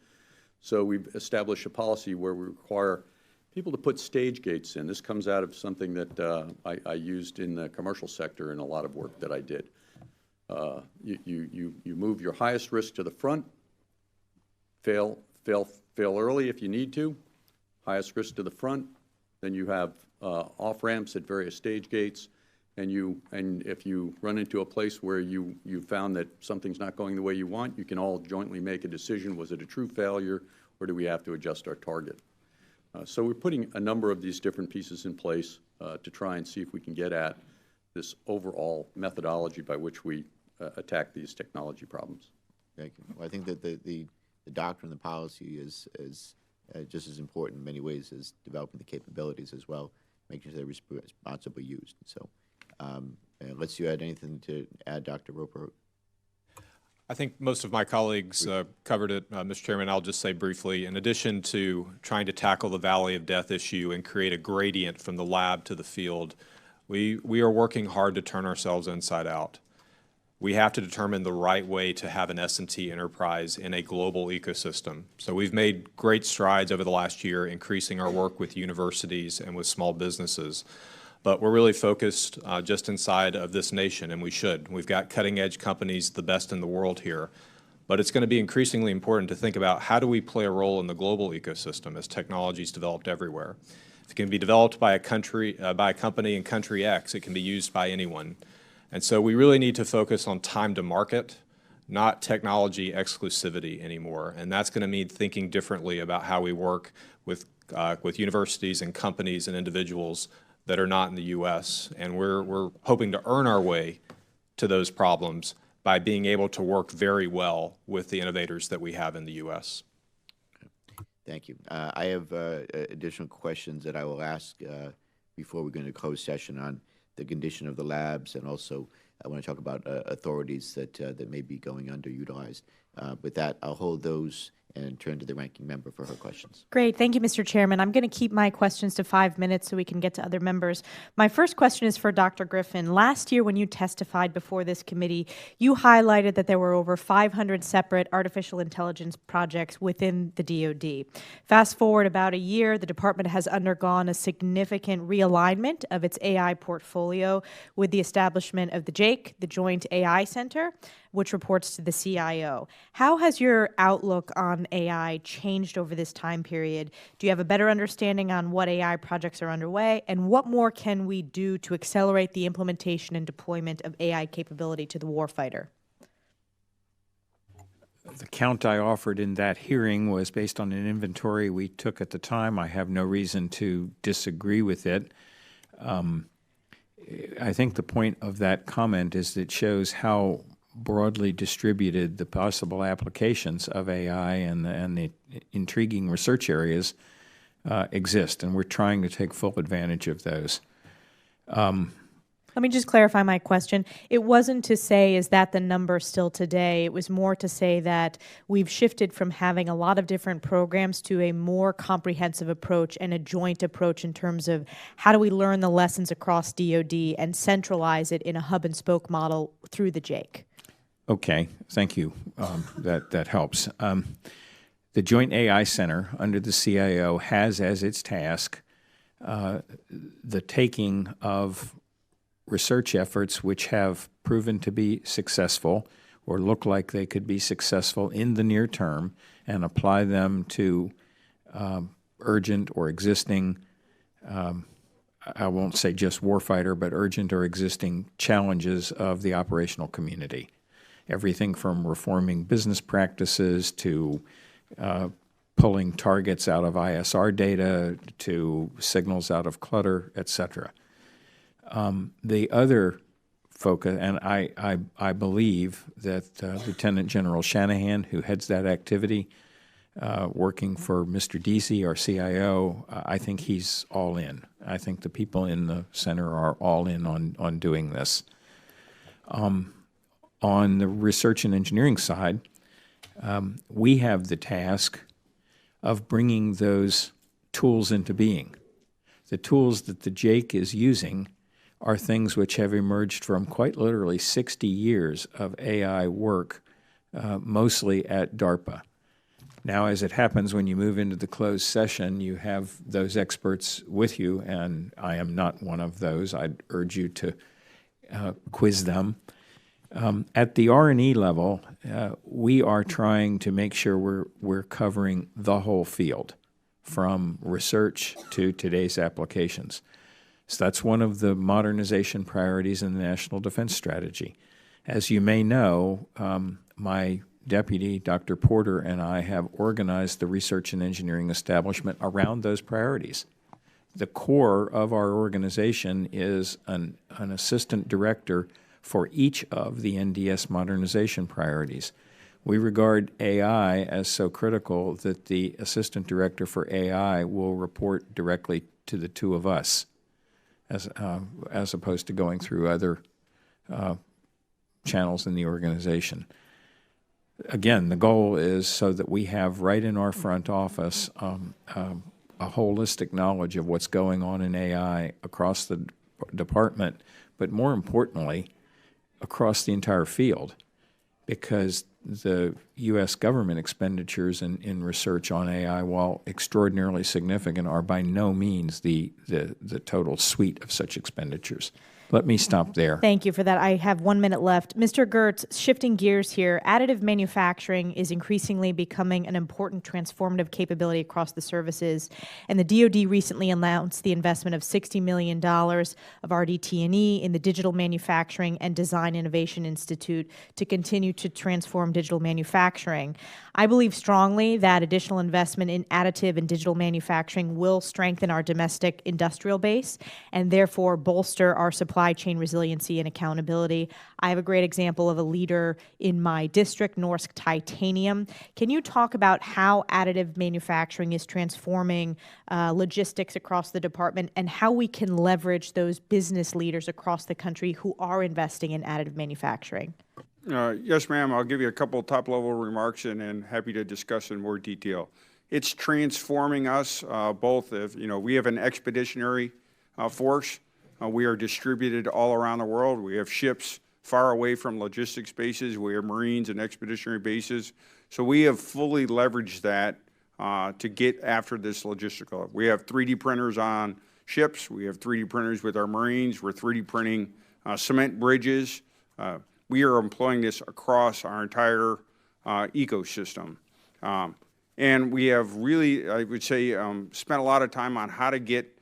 Speaker 4: So we've established a policy where we require people to put stage gates in. This comes out of something that I used in the commercial sector in a lot of work that I did. You move your highest risk to the front, fail early if you need to, highest risk to the front, then you have off-ramps at various stage gates, and if you run into a place where you found that something's not going the way you want, you can all jointly make a decision. Was it a true failure, or do we have to adjust our target? So we're putting a number of these different pieces in place to try and see if we can get at this overall methodology by which we attack these technology problems.
Speaker 1: Thank you. Well, I think that the doctrine, the policy is just as important in many ways as developing the capabilities as well, making sure they're responsibly used. So unless you had anything to add, Dr. Roper.
Speaker 6: I think most of my colleagues covered it, Mr. Chairman. I'll just say briefly, in addition to trying to tackle the valley of death issue and create a gradient from the lab to the field, we are working hard to turn ourselves inside out. We have to determine the right way to have an S&T enterprise in a global ecosystem. So we've made great strides over the last year, increasing our work with universities and with small businesses. But we're really focused just inside of this nation, and we should. We've got cutting-edge companies, the best in the world here. But it's going to be increasingly important to think about how do we play a role in the global ecosystem as technology is developed everywhere. If it can be developed by a company in country X, it can be used by anyone. And so we really need to focus on time to market, not technology exclusivity anymore. And that's going to mean thinking differently about how we work with universities and companies and individuals that are not in the U.S. And we're hoping to earn our way to those problems by being able to work very well with the innovators that we have in the U.S.
Speaker 1: Thank you. I have additional questions that I will ask before we go into closed session on the condition of the labs, and also I want to talk about authorities that may be going underutilized. With that, I'll hold those and turn to the ranking member for her questions.
Speaker 2: Great. Thank you, Mr. Chairman. I'm going to keep my questions to 5 minutes so we can get to other members. My first question is for Dr. Griffin. Last year when you testified before this committee, you highlighted that there were over 500 separate artificial intelligence projects within the DOD. Fast forward about a year, the department has undergone a significant realignment of its AI portfolio with the establishment of the JAIC, the Joint AI Center, which reports to the CIO. How has your outlook on AI changed over this time period? Do you have a better understanding on what AI projects are underway, and what more can we do to accelerate the implementation and deployment of AI capability to the warfighter?
Speaker 3: The count I offered in that hearing was based on an inventory we took at the time. I have no reason to disagree with it. I think the point of that comment is that it shows how broadly distributed the possible applications of AI and the intriguing research areas exist, and we're trying to take full advantage of those.
Speaker 2: Let me just clarify my question. It wasn't to say, is that the number still today? It was more to say that we've shifted from having a lot of different programs to a more comprehensive approach and a joint approach in terms of how do we learn the lessons across DOD and centralize it in a hub and spoke model through the JAIC.
Speaker 3: Okay, thank you. That helps. The Joint AI Center under the CIO has as its task the taking of research efforts which have proven to be successful or look like they could be successful in the near term and apply them to urgent or existing, I won't say just warfighter, but urgent or existing challenges of the operational community. Everything from reforming business practices to pulling targets out of ISR data to signals out of clutter, et cetera. The other focus, and I believe that Lieutenant General Shanahan, who heads that activity, working for Mr. Deasy, our CIO, I think he's all in. I think the people in the center are all in on doing this. On the research and engineering side, we have the task of bringing those tools into being. The tools that the JAIC is using are things which have emerged from quite literally 60 years of AI work, mostly at DARPA. Now, as it happens, when you move into the closed session, you have those experts with you, and I am not one of those. I'd urge you to quiz them. At the R&E level, we are trying to make sure we're covering the whole field, from research to today's applications. So that's one of the modernization priorities in the National Defense Strategy. As you may know, my deputy, Dr. Porter, and I have organized the research and engineering establishment around those priorities. The core of our organization is an assistant director for each of the NDS modernization priorities. We regard AI as so critical that the assistant director for AI will report directly to the two of us, as opposed to going through other channels in the organization. Again, the goal is so that we have right in our front office a holistic knowledge of what's going on in AI across the department, but more importantly, across the entire field, because the U.S. government expenditures in research on AI, while extraordinarily significant, are by no means the total suite of such expenditures. Let me stop there.
Speaker 2: Thank you for that. I have 1 minute left. Mr. Guerts, shifting gears here, additive manufacturing is increasingly becoming an important transformative capability across the services, and the DOD recently announced the investment of $60 million of RDT&E in the Digital Manufacturing and Design Innovation Institute to continue to transform digital manufacturing. I believe strongly that additional investment in additive and digital manufacturing will strengthen our domestic industrial base and therefore bolster our supply chain resiliency and accountability. I have a great example of a leader in my district, Norsk Titanium. Can you talk about how additive manufacturing is transforming logistics across the department and how we can leverage those business leaders across the country who are investing in additive manufacturing?
Speaker 5: Yes, ma'am. I'll give you a couple of top-level remarks and then happy to discuss in more detail. It's transforming us both. If we have an expeditionary force. We are distributed all around the world. We have ships far away from logistics bases. We have Marines and expeditionary bases. So we have fully leveraged that to get after this logistical. We have 3D printers on ships. We have 3D printers with our Marines. We're 3D printing cement bridges. We are employing this across our entire ecosystem. And we have really, I would say, spent a lot of time on how to get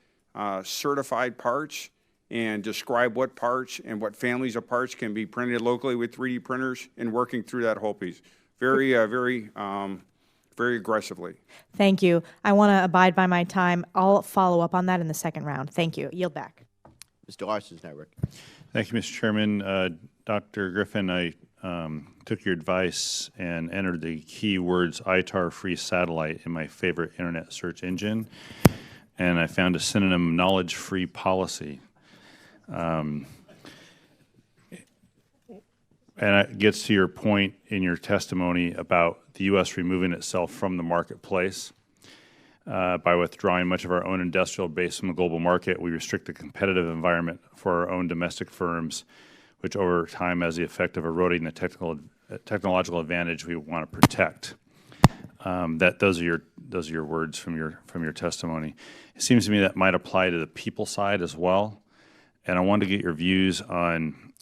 Speaker 5: certified parts and describe what parts and what families of parts can be printed locally with 3D printers and working through that whole piece. Very aggressively.
Speaker 2: Thank you. I want to abide by my time. I'll follow up on that in the second round. Thank you. Yield back.
Speaker 1: Mr. Larson-Network.
Speaker 7: Thank you, Mr. Chairman. Dr. Griffin, I took your advice and entered the keywords ITAR-free satellite in my favorite internet search engine, and I found a synonym knowledge-free policy. And it gets to your point in your testimony about the U.S. removing itself from the marketplace. By withdrawing much of our own industrial base from the global market, we restrict the competitive environment for our own domestic firms, which over time has the effect of eroding the technological advantage we want to protect. Those are your words from your testimony. It seems to me that might apply to the people side as well, and I wanted to get your views on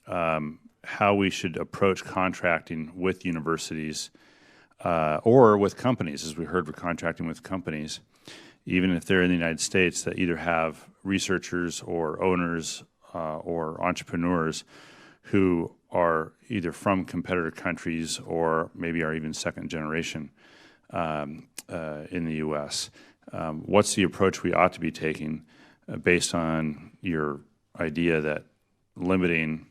Speaker 7: how we should approach contracting with universities or with companies, as we heard, we're contracting with companies, even if they're in the United States, that either have researchers or owners or entrepreneurs who are either from competitor countries or maybe are even second generation in the U.S. What's the approach we ought to be taking based on your idea that limiting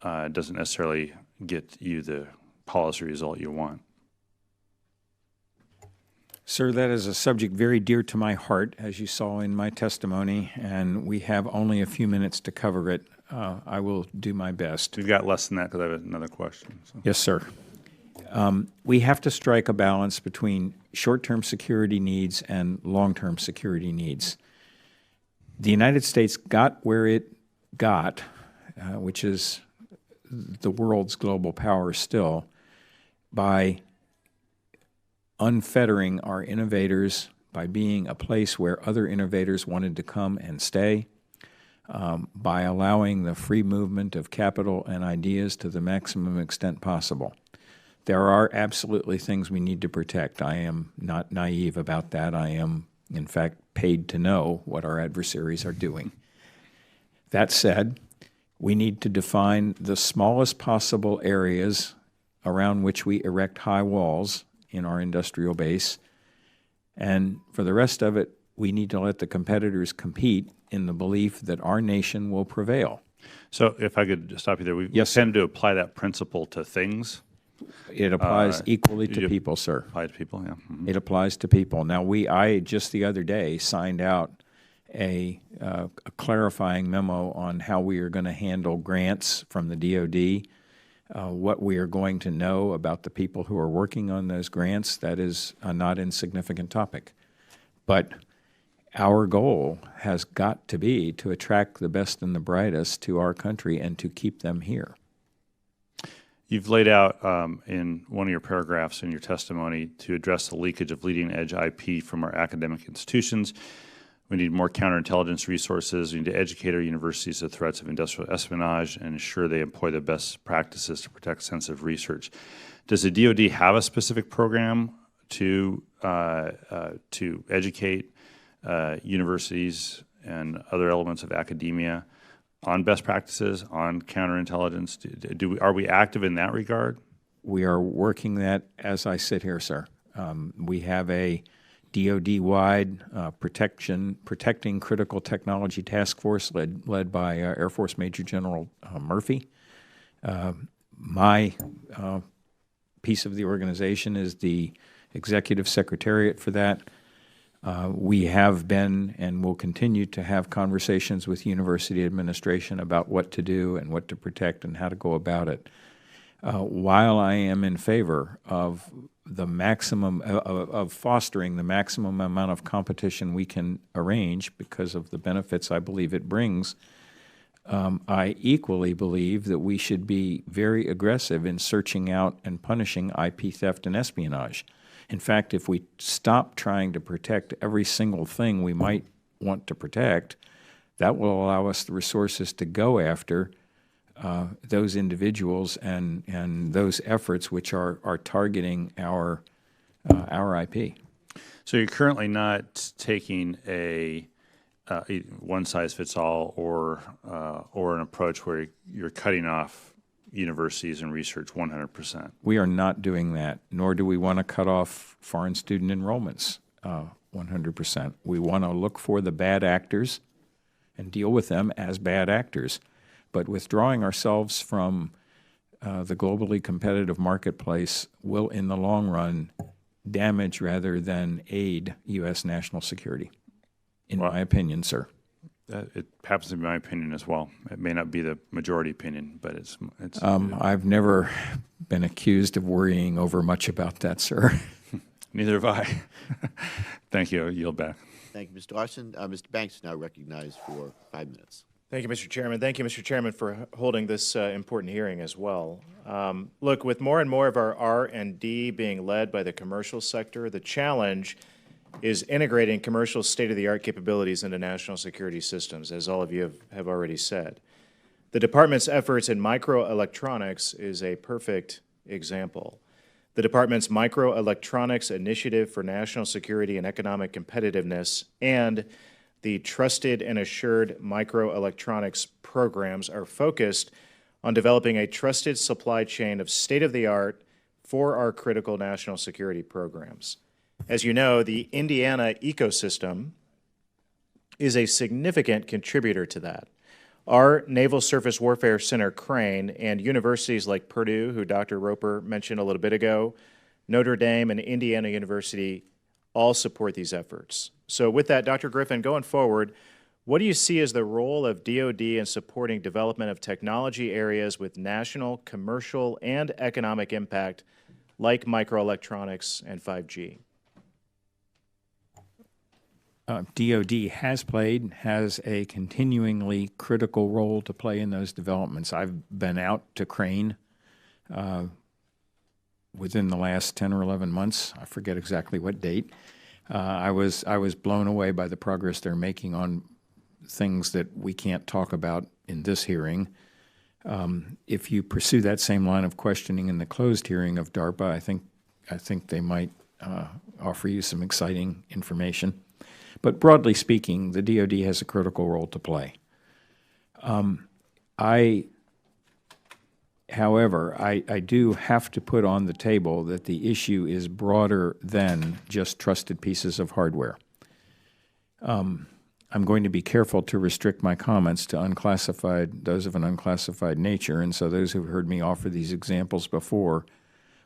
Speaker 7: doesn't necessarily get you the policy result you want?
Speaker 3: Sir, that is a subject very dear to my heart, as you saw in my testimony, and we have only a few minutes to cover it. I will do my best.
Speaker 7: We've got less than that because I have another question. So.
Speaker 3: Yes, sir. We have to strike a balance between short-term security needs and long-term security needs. The United States got where it got, which is the world's global power still, by unfettering our innovators, by being a place where other innovators wanted to come and stay, by allowing the free movement of capital and ideas to the maximum extent possible. There are absolutely things we need to protect. I am not naive about that. I am, in fact, paid to know what our adversaries are doing. That said, we need to define the smallest possible areas around which we erect high walls in our industrial base, and for the rest of it, we need to let the competitors compete in the belief that our nation will prevail.
Speaker 7: So if I could stop you there, we
Speaker 3: Yes,
Speaker 7: tend to apply that principle to things.
Speaker 3: It applies equally to people, sir.
Speaker 7: Apply to people, yeah. Mm-hmm.
Speaker 3: It applies to people. Now, I just the other day signed out a clarifying memo on how we are going to handle grants from the DOD, what we are going to know about the people who are working on those grants. That is a not insignificant topic. But our goal has got to be to attract the best and the brightest to our country and to keep them here.
Speaker 7: You've laid out in one of your paragraphs in your testimony to address the leakage of leading-edge IP from our academic institutions. We need more counterintelligence resources. We need to educate our universities of threats of industrial espionage and ensure they employ the best practices to protect sensitive research. Does the DOD have a specific program to educate universities and other elements of academia on best practices, on counterintelligence? Are we active in that regard?
Speaker 3: We are working that as I sit here, sir. We have a DOD-wide protecting critical technology task force led by Air Force Major General Murphy. My piece of the organization is the executive secretariat for that. We have been and will continue to have conversations with university administration about what to do and what to protect and how to go about it. While I am in favor of the maximum, of fostering the maximum amount of competition we can arrange because of the benefits I believe it brings, I equally believe that we should be very aggressive in searching out and punishing IP theft and espionage. In fact, if we stop trying to protect every single thing we might want to protect, that will allow us the resources to go after those individuals and those efforts which are targeting our IP.
Speaker 7: So you're currently not taking a one-size-fits-all or an approach where you're cutting off universities and research 100%.
Speaker 3: We are not doing that, nor do we want to cut off foreign student enrollments 100%. We want to look for the bad actors and deal with them as bad actors. But withdrawing ourselves from the globally competitive marketplace will, in the long run, damage rather than aid U.S. national security, in my opinion, sir.
Speaker 7: It happens to be my opinion as well. It may not be the majority opinion, but it's
Speaker 3: I've never been accused of worrying over much about that, sir.
Speaker 7: Neither have I. Thank you. I'll yield back.
Speaker 1: Thank you, Mr. Larson. Mr. Banks is now recognized for 5 minutes.
Speaker 8: Thank you, Mr. Chairman. Thank you, Mr. Chairman, for holding this important hearing as well. Look, with more and more of our R&D being led by the commercial sector, the challenge is integrating commercial state-of-the-art capabilities into national security systems, as all of you have already said. The Department's efforts in microelectronics is a perfect example. The Department's Microelectronics Initiative for National Security and Economic Competitiveness and the Trusted and Assured Microelectronics programs are focused on developing a trusted supply chain of state-of-the-art for our critical national security programs. As you know, the Indiana ecosystem is a significant contributor to that. Our Naval Surface Warfare Center, Crane, and universities like Purdue, who Dr. Roper mentioned a little bit ago, Notre Dame, and Indiana University all support these efforts. So with that, Dr. Griffin, going forward, what do you see as the role of DOD in supporting development of technology areas with national, commercial, and economic impact like microelectronics and 5G?
Speaker 3: DOD has a continuingly critical role to play in those developments. I've been out to Crane within the last 10 or 11 months. I forget exactly what date. I was blown away by the progress they're making on things that we can't talk about in this hearing. If you pursue that same line of questioning in the closed hearing of DARPA, I think they might offer you some exciting information. But broadly speaking, the DOD has a critical role to play. However, I do have to put on the table that the issue is broader than just trusted pieces of hardware. I'm going to be careful to restrict my comments to those of an unclassified nature, and so those who've heard me offer these examples before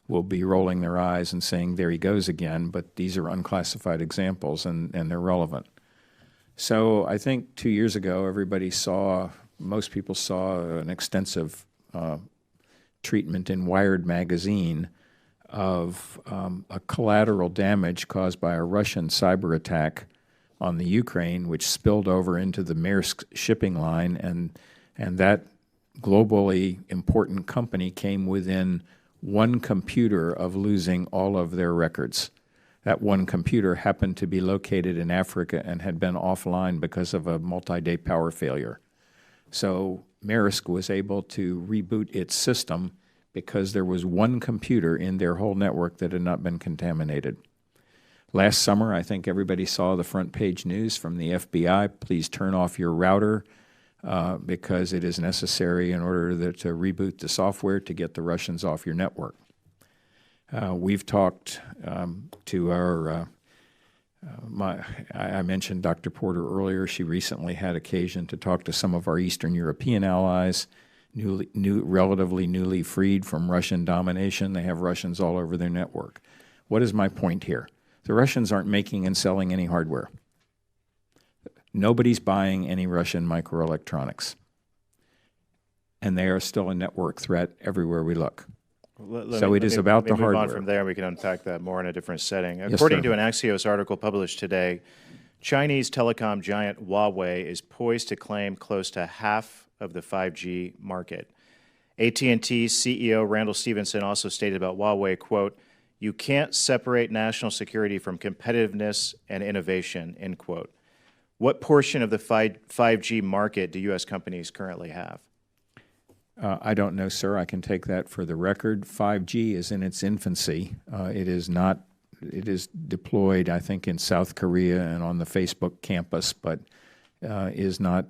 Speaker 3: will be rolling their eyes and saying, there he goes again, but these are unclassified examples and they're relevant. So I think 2 years ago, most people saw an extensive treatment in Wired magazine of a collateral damage caused by a Russian cyber attack on the Ukraine, which spilled over into the Maersk shipping line, and that globally important company came within one computer of losing all of their records. That one computer happened to be located in Africa and had been offline because of a multi-day power failure. So Maersk was able to reboot its system because there was one computer in their whole network that had not been contaminated. Last summer, I think everybody saw the front page news from the FBI, please turn off your router because it is necessary in order to reboot the software to get the Russians off your network. We've talked to our, I mentioned Dr. Porter earlier. She recently had occasion to talk to some of our Eastern European allies, relatively newly freed from Russian domination. They have Russians all over their network. What is my point here? The Russians aren't making and selling any hardware. Nobody's buying any Russian microelectronics. And they are still a network threat everywhere we look. So it is about the
Speaker 8: Let me move on
Speaker 3: hardware.
Speaker 8: from there. We can unpack that more in a different setting.
Speaker 3: Yes,
Speaker 8: According
Speaker 3: sir.
Speaker 8: to an Axios article published today, Chinese telecom giant Huawei is poised to claim close to half of the 5G market. AT&T CEO Randall Stephenson also stated about Huawei, quote, "You can't separate national security from competitiveness and innovation," end quote. What portion of the 5G market do U.S. companies currently have?
Speaker 3: I don't know, sir. I can take that for the record. 5G is in its infancy. It is not. It is deployed, I think, in South Korea and on the Facebook campus, but is not.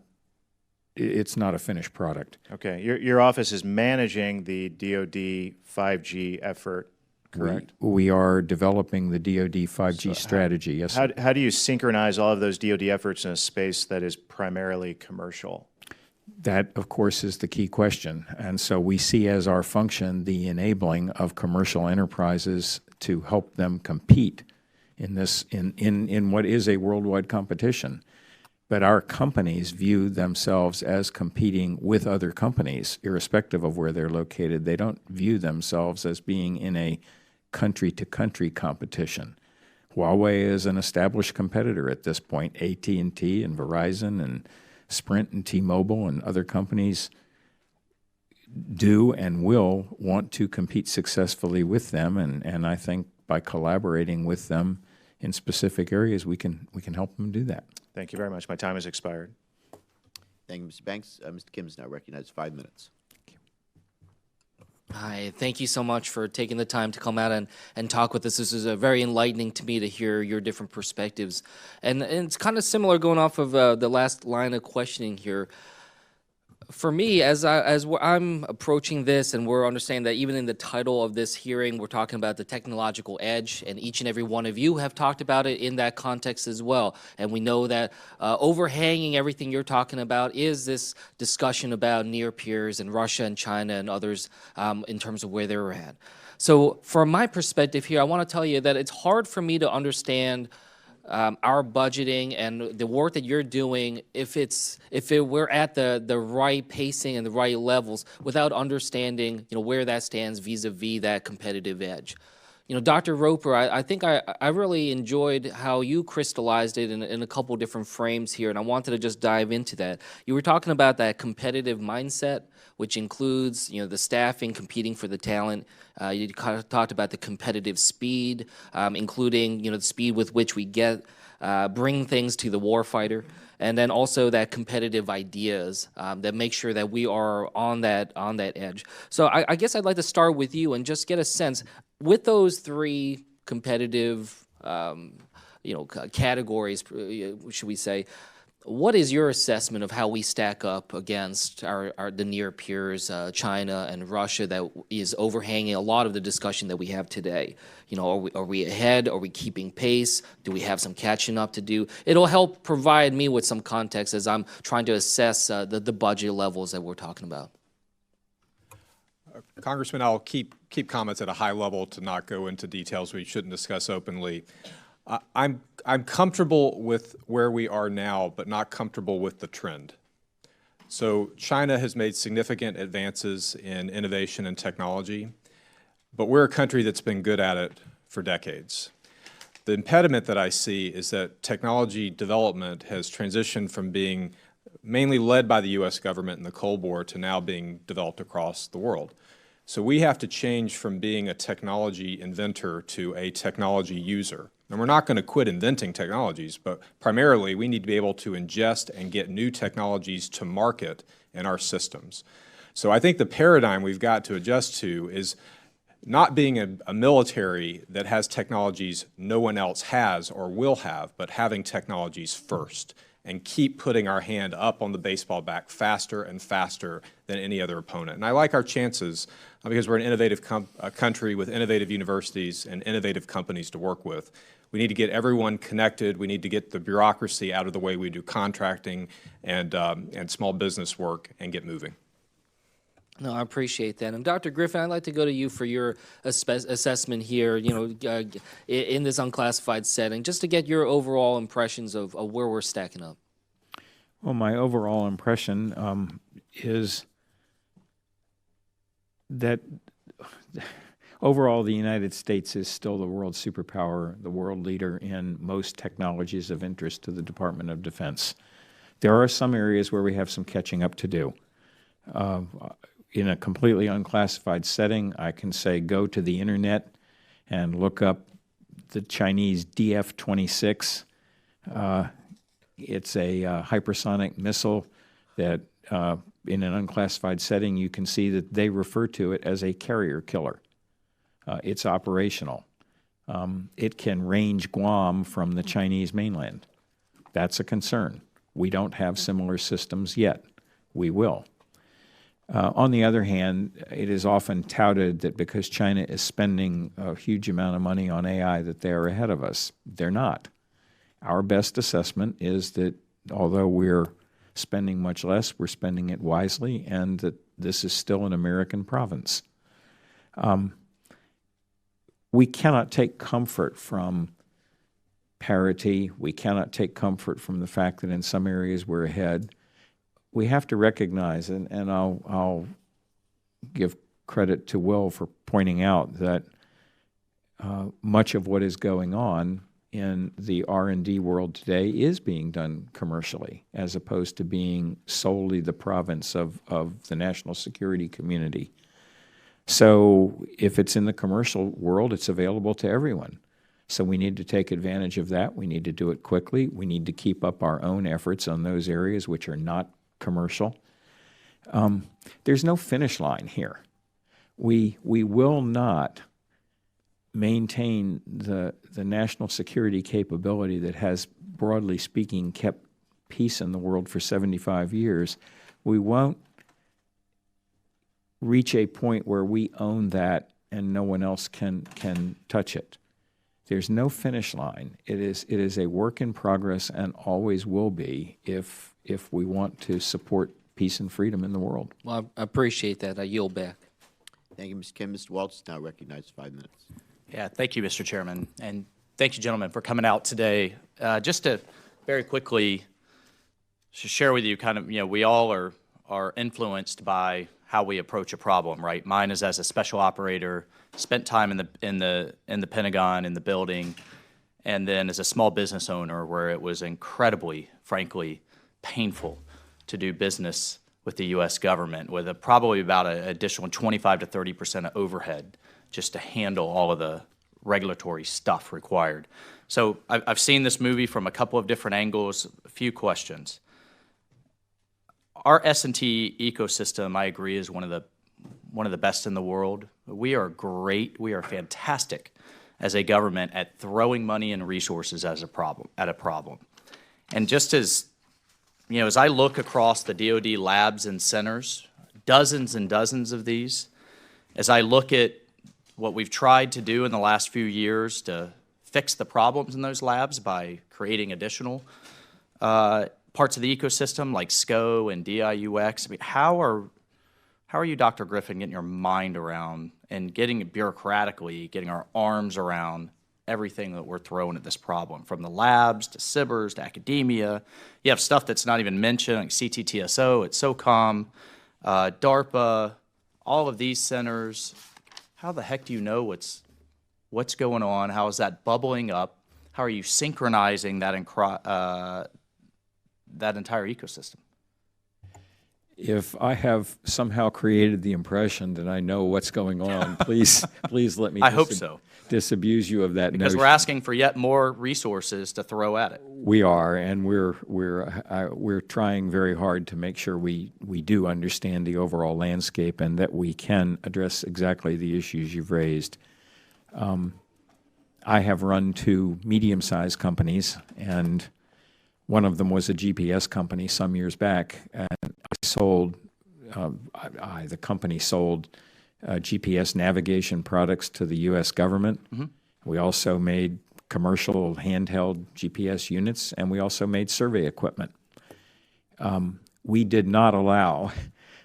Speaker 3: It's not a finished product.
Speaker 8: Okay, your office is managing the DOD 5G effort, correct?
Speaker 3: We are developing the DOD 5G strategy. Yes, sir.
Speaker 8: How do you synchronize all of those DOD efforts in a space that is primarily commercial?
Speaker 3: That, of course, is the key question. And so we see as our function the enabling of commercial enterprises to help them compete in this in what is a worldwide competition. But our companies view themselves as competing with other companies, irrespective of where they're located. They don't view themselves as being in a country-to-country competition. Huawei is an established competitor at this point. AT&T and Verizon and Sprint and T-Mobile and other companies do and will want to compete successfully with them, and I think by collaborating with them in specific areas, we can help them do that.
Speaker 8: Thank you very much. My time has expired.
Speaker 1: Thank you, Mr. Banks. Mr. Kim is now recognized 5 minutes.
Speaker 9: Hi, thank you so much for taking the time to come out and talk with us. This is very enlightening to me to hear your different perspectives. And it's kind of similar going off of the last line of questioning here. For me, as I'm approaching this, and we're understanding that even in the title of this hearing, we're talking about the technological edge, and each and every one of you have talked about it in that context as well. And we know that overhanging everything you're talking about is this discussion about near peers and Russia and China and others in terms of where they're at. So from my perspective here, I want to tell you that it's hard for me to understand our budgeting and the work that you're doing if we're at the right pacing and the right levels without understanding where that stands vis-a-vis that competitive edge. Dr. Roper, I think I really enjoyed how you crystallized it in a couple different frames here, and I wanted to just dive into that. You were talking about that competitive mindset, which includes the staffing, competing for the talent. You talked about the competitive speed, including the speed with which we bring things to the warfighter, and then also that competitive ideas that make sure that we are on that edge. So I guess I'd like to start with you and just get a sense with those three competitive categories, should we say. What is your assessment of how we stack up against the near peers, China and Russia, that is overhanging a lot of the discussion that we have today? Are we ahead? Are we keeping pace? Do we have some catching up to do? It'll help provide me with some context as I'm trying to assess the budget levels that we're talking about.
Speaker 6: Congressman, I'll keep comments at a high level to not go into details we shouldn't discuss openly. I'm comfortable with where we are now, but not comfortable with the trend. So China has made significant advances in innovation and technology, but we're a country that's been good at it for decades. The impediment that I see is that technology development has transitioned from being mainly led by the U.S. government in the Cold War to now being developed across the world. So we have to change from being a technology inventor to a technology user. And we're not going to quit inventing technologies, but primarily we need to be able to ingest and get new technologies to market in our systems. So I think the paradigm we've got to adjust to is not being a military that has technologies no one else has or will have, but having technologies first and keep putting our hand up on the baseball bat faster and faster than any other opponent. And I like our chances because we're an innovative country with innovative universities and innovative companies to work with. We need to get everyone connected. We need to get the bureaucracy out of the way we do contracting and small business work and get moving.
Speaker 9: No, I appreciate that. And Dr. Griffin, I'd like to go to you for your assessment here, in this unclassified setting, just to get your overall impressions of where we're stacking up.
Speaker 3: Well, my overall impression is that overall, the United States is still the world superpower, the world leader in most technologies of interest to the Department of Defense. There are some areas where we have some catching up to do. In a completely unclassified setting, I can say go to the internet and look up the Chinese DF-26. It's a hypersonic missile that in an unclassified setting, you can see that they refer to it as a carrier killer. It's operational. It can range Guam from the Chinese mainland. That's a concern. We don't have similar systems yet. We will. On the other hand, it is often touted that because China is spending a huge amount of money on AI that they are ahead of us. They're not. Our best assessment is that although we're spending much less, we're spending it wisely, and that this is still an American province. We cannot take comfort from parity. We cannot take comfort from the fact that in some areas we're ahead. We have to recognize, and I'll give credit to Will for pointing out that much of what is going on in the R&D world today is being done commercially, as opposed to being solely the province of the national security community. So if it's in the commercial world, it's available to everyone. So we need to take advantage of that. We need to do it quickly. We need to keep up our own efforts on those areas which are not commercial. There's no finish line here. We will not maintain the national security capability that has, broadly speaking, kept peace in the world for 75 years. We won't reach a point where we own that and no one else can touch it. There's no finish line. It is a work in progress and always will be if we want to support peace and freedom in the world.
Speaker 9: Well, I appreciate that. I yield back.
Speaker 1: Thank you, Mr. Kim. Mr. Waltz is now recognized 5 minutes.
Speaker 10: Yeah, thank you, Mr. Chairman, and thank you, gentlemen, for coming out today. Just to very quickly share with you, kind of, we all are influenced by how we approach a problem, right? Mine is as a special operator, spent time in the Pentagon, in the building, and then as a small business owner, where it was incredibly, frankly, painful to do business with the U.S. government, with probably about an additional 25 to 30% of overhead just to handle all of the regulatory stuff required. So I've seen this movie from a couple of different angles. A few questions. Our S&T ecosystem, I agree, is one of the best in the world. We are great. We are fantastic as a government at throwing money and resources at a problem. And just as as I look across the DOD labs and centers, dozens and dozens of these, as I look at what we've tried to do in the last few years to fix the problems in those labs by creating additional parts of the ecosystem like SCO and DIUX, I mean, how are you, Dr. Griffin, getting your mind around and getting our arms around everything that we're throwing at this problem, from the labs to CBERS to academia? You have stuff that's not even mentioned, like CTTSO, it's SOCOM, DARPA, all of these centers. How the heck do you know what's going on? How is that bubbling up? How are you synchronizing that entire ecosystem?
Speaker 3: If I have somehow created the impression that I know what's going on, please let me
Speaker 10: I hope so.
Speaker 3: Disabuse you of that
Speaker 10: because
Speaker 3: notion.
Speaker 10: We're asking for yet more resources to throw at it.
Speaker 3: We are, and we're trying very hard to make sure we do understand the overall landscape and that we can address exactly the issues you've raised. I have run 2 medium-sized companies, and one of them was a GPS company some years back, and the company sold GPS navigation products to the U.S. government. Mm-hmm. We also made commercial handheld GPS units, and we also made survey equipment. We did not allow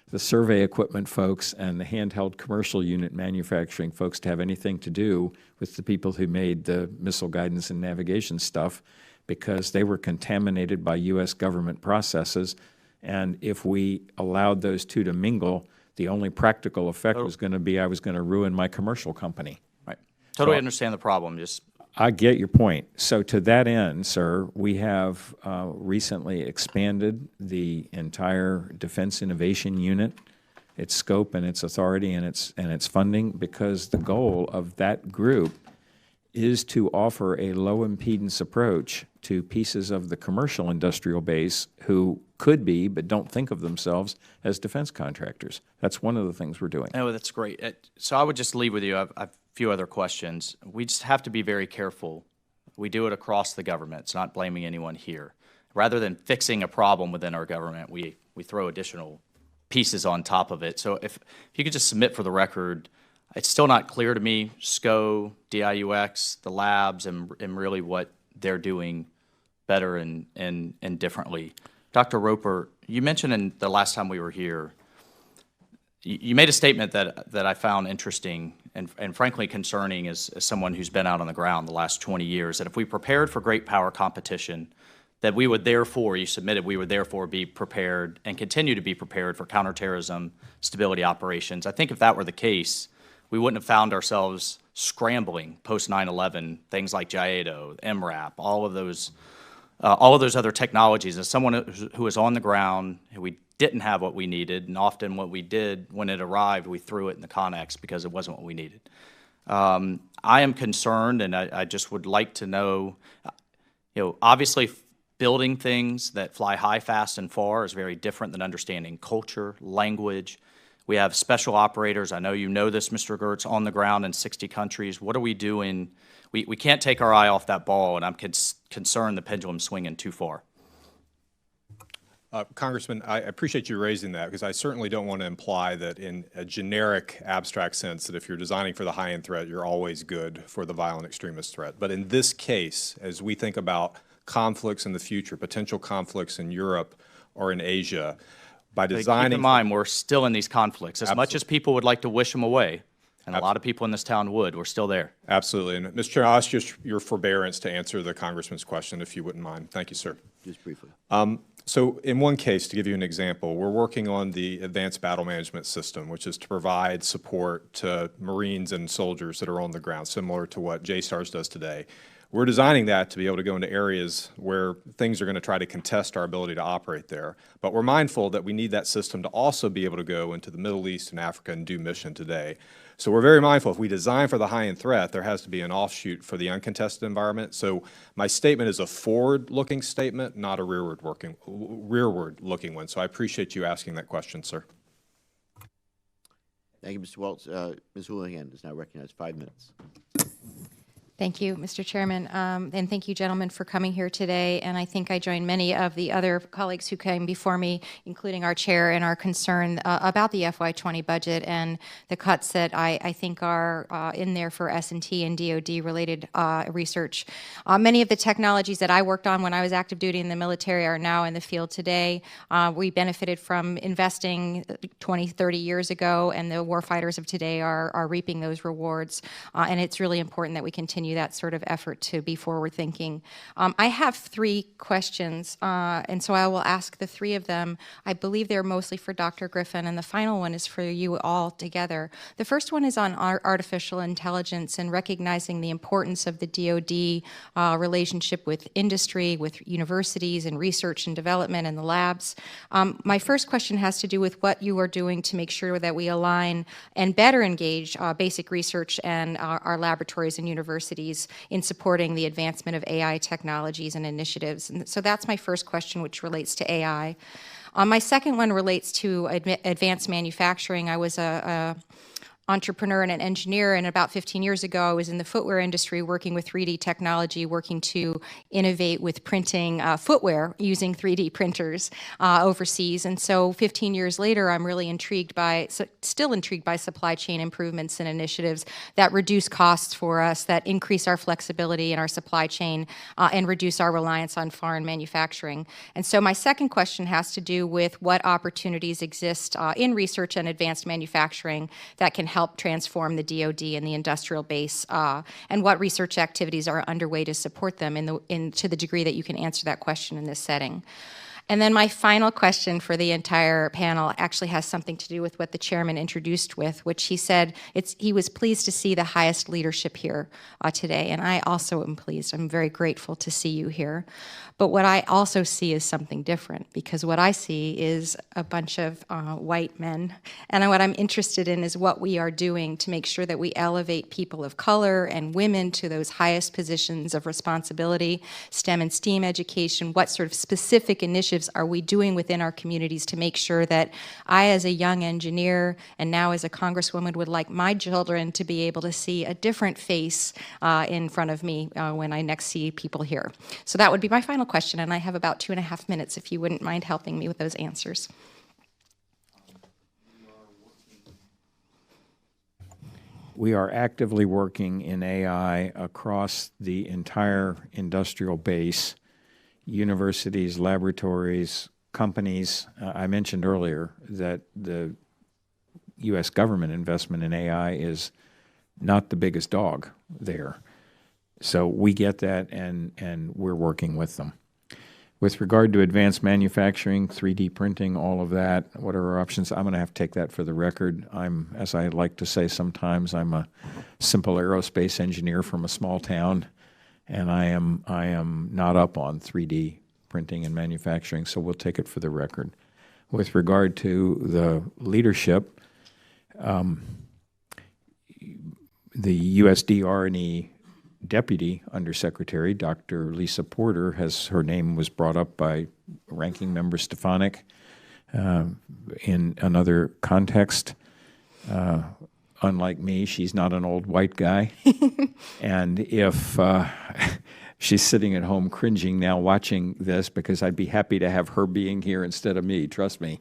Speaker 3: the survey equipment folks and the handheld commercial unit manufacturing folks to have anything to do with the people who made the missile guidance and navigation stuff, because they were contaminated by U.S. government processes. And if we allowed those two to mingle, The only practical effect was going to be I was going to ruin my commercial company.
Speaker 10: Right. Totally understand the problem. Just
Speaker 3: I get your point. So to that end, sir, we have recently expanded the entire Defense Innovation Unit, its scope and its authority and its funding, because the goal of that group is to offer a low impedance approach to pieces of the commercial industrial base who could be but don't think of themselves as defense contractors. That's one of the things we're doing.
Speaker 10: Oh, that's great. So I would just leave with you. I've a few other questions. We just have to be very careful. We do it across the government. It's not blaming anyone here. Rather than fixing a problem within our government, we throw additional pieces on top of it. So if you could just submit for the record, it's still not clear to me, SCO, DIUX, the labs, and really what they're doing better and differently. Dr. Roper, you mentioned in the last time we were here, you made a statement that I found interesting and frankly concerning as someone who's been out on the ground the last 20 years, that if we prepared for great power competition, that we would therefore, you submitted, we would therefore be prepared and continue to be prepared for counterterrorism, stability operations. I think if that were the case, we wouldn't have found ourselves scrambling post 9/11, things like JIATO, MRAP, all of those other technologies. As someone who was on the ground, we didn't have what we needed, and often what we did when it arrived, we threw it in the Connex because it wasn't what we needed. I am concerned, and I just would like to know, obviously building things that fly high, fast, and far is very different than understanding culture, language. We have special operators. I know you know this, Mr. Guerts, on the ground in 60 countries. What are we doing? We can't take our eye off that ball, and I'm concerned the pendulum's swinging too far.
Speaker 6: Congressman, I appreciate you raising that, because I certainly don't want to imply that in a generic, abstract sense that if you're designing for the high-end threat, you're always good for the violent extremist threat. But in this case, as we think about conflicts in the future, potential conflicts in Europe or in Asia, by designing—
Speaker 10: Keep in mind, we're still in these conflicts. As much as people would like to wish them away, and a lot of people in this town would, we're still there.
Speaker 6: Absolutely. And Mr. Chair, I'll ask just your forbearance to answer the Congressman's question, if you wouldn't mind. Thank you, sir.
Speaker 1: Just briefly.
Speaker 6: So in one case, to give you an example, we're working on the Advanced Battle Management System, which is to provide support to Marines and soldiers that are on the ground, similar to what JSTARS does today. We're designing that to be able to go into areas where things are going to try to contest our ability to operate there. But we're mindful that we need that system to also be able to go into the Middle East and Africa and do mission today. So we're very mindful, if we design for the high-end threat, there has to be an offshoot for the uncontested environment. So my statement is a forward-looking statement, not a rearward-looking one. So I appreciate you asking that question, sir.
Speaker 1: Thank you, Mr. Waltz. Ms. Houlihan is now recognized. 5 minutes.
Speaker 11: Thank you, Mr. Chairman, and thank you, gentlemen, for coming here today. And I think I join many of the other colleagues who came before me, including our chair, in our concern about the FY20 budget and the cuts that I think are in there for S&T and DOD-related research. Many of the technologies that I worked on when I was active duty in the military are now in the field today. We benefited from investing 20, 30 years ago, and the warfighters of today are reaping those rewards. And it's really important that we continue that sort of effort to be forward-thinking. I have 3 questions, and so I will ask the 3 of them. I believe they're mostly for Dr. Griffin, and the final one is for you all together. The first one is on artificial intelligence and recognizing the importance of the DOD relationship with industry, with universities, and research and development and the labs. My first question has to do with what you are doing to make sure that we align and better engage basic research and our laboratories and universities in supporting the advancement of AI technologies and initiatives. And so that's my first question, which relates to AI. My second one relates to advanced manufacturing. I was a entrepreneur and an engineer, and about 15 years ago I was in the footwear industry working with 3D technology, working to innovate with printing footwear using 3D printers overseas. And so 15 years later, I'm really still intrigued by supply chain improvements and initiatives that reduce costs for us, that increase our flexibility in our supply chain, and reduce our reliance on foreign manufacturing. And so my second question has to do with what opportunities exist in research and advanced manufacturing that can help transform the DOD and the industrial base, and what research activities are underway to support them to the degree that you can answer that question in this setting. And then my final question for the entire panel actually has something to do with what the chairman introduced with, which he said he was pleased to see the highest leadership here today. And I also am pleased. I'm very grateful to see you here. But what I also see is something different, because what I see is a bunch of white men. And what I'm interested in is what we are doing to make sure that we elevate people of color and women to those highest positions of responsibility, STEM and STEAM education. What sort of specific initiatives are we doing within our communities to make sure that I, as a young engineer and now as a congresswoman, would like my children to be able to see a different face in front of me when I next see people here. So that would be my final question, and I have about 2.5 minutes if you wouldn't mind helping me with those answers.
Speaker 3: We are actively working in AI across the entire industrial base, universities, laboratories, companies. I mentioned earlier that the U.S. government investment in AI is not the biggest dog there. So we get that, and we're working with them. With regard to advanced manufacturing, 3D printing, all of that, what are our options? I'm going to have to take that for the record. As I like to say sometimes, I'm a simple aerospace engineer from a small town, and I am not up on 3D printing and manufacturing, so we'll take it for the record. With regard to the leadership, the USD-R&E Deputy Undersecretary, Dr. Lisa Porter, her name was brought up by Ranking Member Stefanik in another context. Unlike me, she's not an old white guy. And if she's sitting at home cringing now watching this, because I'd be happy to have her being here instead of me, trust me.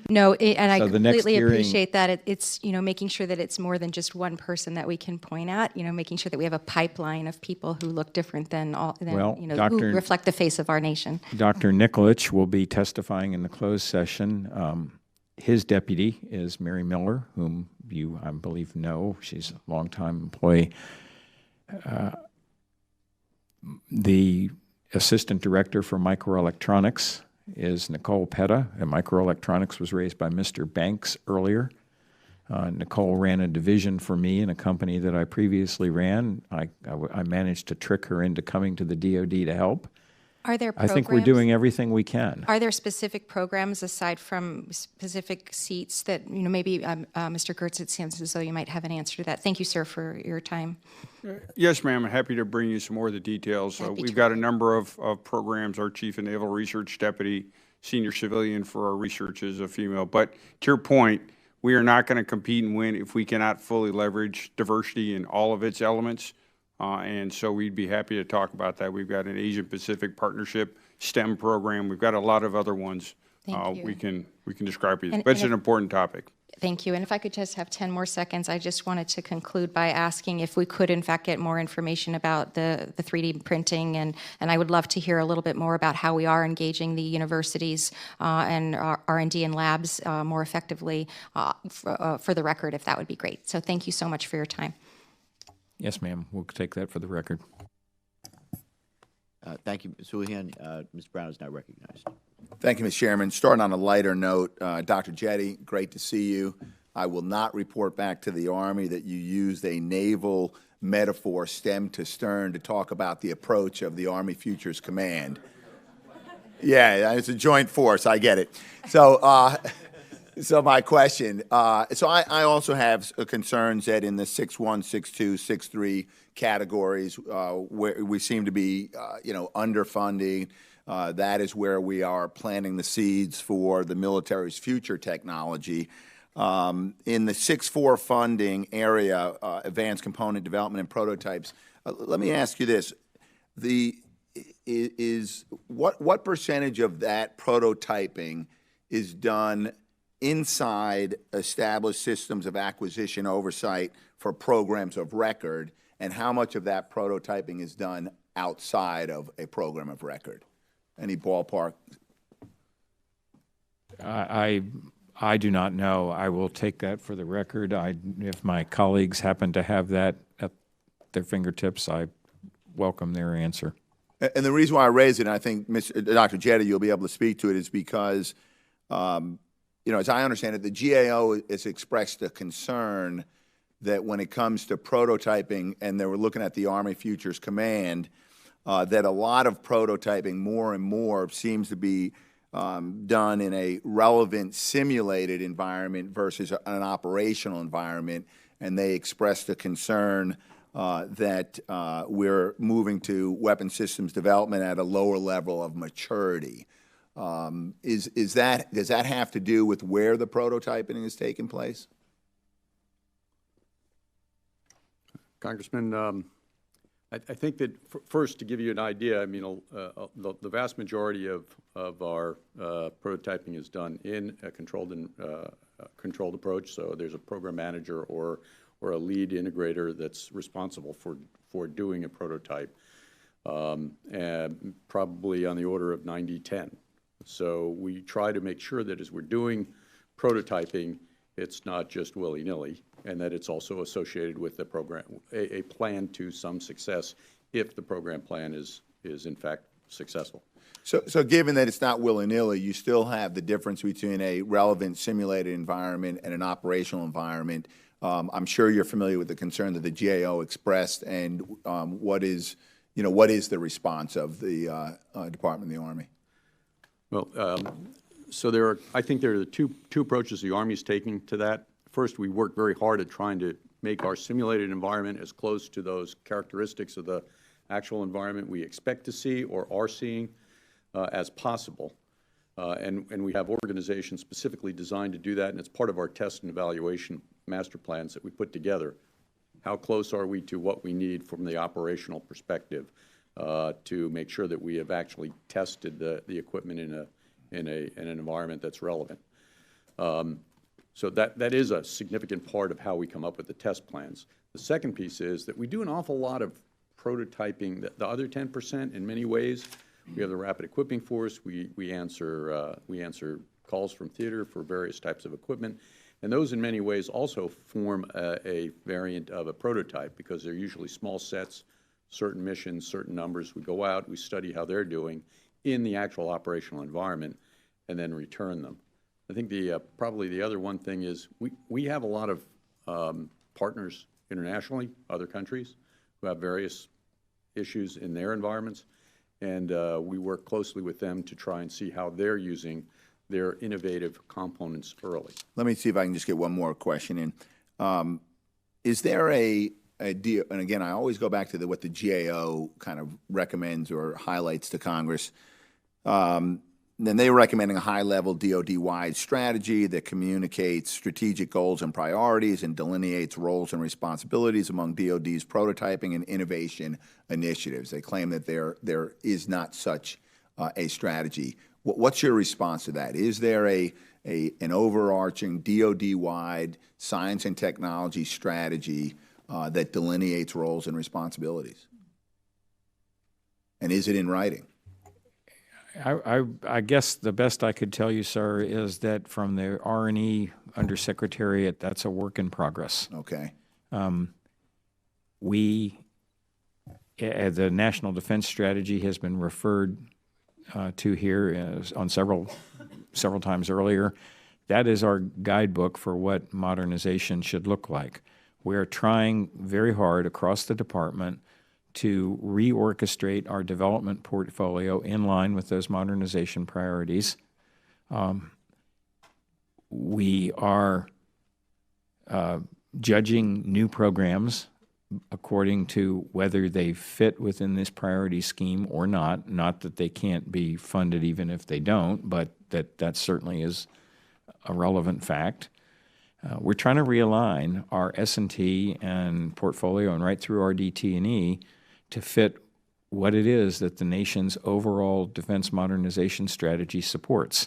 Speaker 11: No, and I
Speaker 3: So the next
Speaker 11: completely
Speaker 3: hearing-
Speaker 11: appreciate that. It's, making sure that it's more than just one person that we can point at, making sure that we have a pipeline of people who look different than
Speaker 3: Well,
Speaker 11: who
Speaker 3: Dr.
Speaker 11: reflect the face of our nation.
Speaker 3: Dr. Nikolic will be testifying in the closed session. His deputy is Mary Miller, whom you, I believe, know. She's a longtime employee. The assistant director for microelectronics is Nicole Petta, and microelectronics was raised by Mr. Banks earlier. Nicole ran a division for me in a company that I previously ran. I managed to trick her into coming to the DOD to help.
Speaker 11: Are there
Speaker 3: I
Speaker 11: programs?
Speaker 3: think we're doing everything we can.
Speaker 11: Are there specific programs aside from specific seats that, maybe Mr. Guerts, it seems as though you might have an answer to that. Thank you, sir, for your time.
Speaker 5: Yes, ma'am. I'm happy to bring you some more of the details. We've got a number of programs. Our Chief of Naval Research Deputy, Senior Civilian for our research is a female. But to your point, we are not going to compete and win if we cannot fully leverage diversity in all of its elements. And so we'd be happy to talk about that. We've got an Asian Pacific Partnership STEM program. We've got a lot of other ones
Speaker 11: Thank you.
Speaker 5: we can describe to you.
Speaker 11: And-
Speaker 5: But it's
Speaker 11: and
Speaker 5: an important topic.
Speaker 11: Thank you. And if I could just have 10 more seconds, I just wanted to conclude by asking if we could, in fact, get more information about the 3D printing. And I would love to hear a little bit more about how we are engaging the universities and R&D and labs more effectively for the record, if that would be great. So thank you so much for your time.
Speaker 3: Yes, ma'am. We'll take that for the record.
Speaker 1: Thank you, Ms. Houlihan. Ms. Brown is now recognized.
Speaker 12: Thank you, Mr. Chairman. Starting on a lighter note, Dr. Jette, great to see you. I will not report back to the Army that you used a naval metaphor, stem to stern, to talk about the approach of the Army Futures Command. Yeah, it's a joint force. I get it. So, so my question, I also have concerns that in the 6.1, 6.2, 6.3 categories where we seem to be, underfunding. That is where we are planting the seeds for the military's future technology. In the 6.4 funding area, advanced component development and prototypes, let me ask you this. What percentage of that prototyping is done inside established systems of acquisition oversight for programs of record, and how much of that prototyping is done outside of a program of record? Any ballpark?
Speaker 3: I do not know. I will take that for the record. If my colleagues happen to have that at their fingertips, I welcome their answer.
Speaker 12: And the reason why I raise it, and I think Dr. Jette, you'll be able to speak to it, is because, as I understand it, the GAO has expressed a concern that when it comes to prototyping, and they were looking at the Army Futures Command, that a lot of prototyping more and more seems to be done in a relevant simulated environment versus an operational environment, and they expressed a concern that we're moving to weapon systems development at a lower level of maturity. Does that have to do with where the prototyping is taking place?
Speaker 4: Congressman, I think that first, to give you an idea, I mean, the vast majority of our prototyping is done in a controlled approach. So there's a program manager or a lead integrator that's responsible for doing a prototype, and probably on the order of 90-10. So we try to make sure that as we're doing prototyping, it's not just willy-nilly, and that it's also associated with the program, a plan to some success if the program plan is in fact successful.
Speaker 12: So given that it's not willy-nilly, you still have the difference between a relevant simulated environment and an operational environment. I'm sure you're familiar with the concern that the GAO expressed, and what is the response of the Department of the Army?
Speaker 4: Well, so I think there are two approaches the Army is taking to that. First, we work very hard at trying to make our simulated environment as close to those characteristics of the actual environment we expect to see or are seeing as possible. And we have organizations specifically designed to do that, and it's part of our test and evaluation master plans that we put together. How close are we to what we need from the operational perspective to make sure that we have actually tested the equipment in an environment that's relevant? So that is a significant part of how we come up with the test plans. The second piece is that we do an awful lot of prototyping. The other 10%, in many ways, we have the Rapid Equipping Force. We answer calls from theater for various types of equipment, and those in many ways also form a variant of a prototype because they're usually small sets, certain missions, certain numbers. We go out, we study how they're doing in the actual operational environment, and then return them. I think probably the other one thing is we have a lot of partners internationally, other countries, who have various issues in their environments, and we work closely with them to try and see how they're using their innovative components early.
Speaker 12: Let me see if I can just get one more question in. Is there a deal, and again, I always go back to what the GAO kind of recommends or highlights to Congress. Then they're recommending a high-level DOD-wide strategy that communicates strategic goals and priorities and delineates roles and responsibilities among DOD's prototyping and innovation initiatives. They claim that there is not such a strategy. What's your response to that? Is there an overarching DOD-wide science and technology strategy that delineates roles and responsibilities? And is it in writing?
Speaker 3: I guess the best I could tell you, sir, is that from the R&E Undersecretariat, that's a work in progress.
Speaker 12: Okay.
Speaker 3: The National Defense Strategy has been referred to here on several times earlier. That is our guidebook for what modernization should look like. We're trying very hard across the department to reorchestrate our development portfolio in line with those modernization priorities. We are judging new programs according to whether they fit within this priority scheme or not. Not that they can't be funded even if they don't, but that certainly is a relevant fact. We're trying to realign our S&T and portfolio and right through our DT&E to fit what it is that the nation's overall defense modernization strategy supports.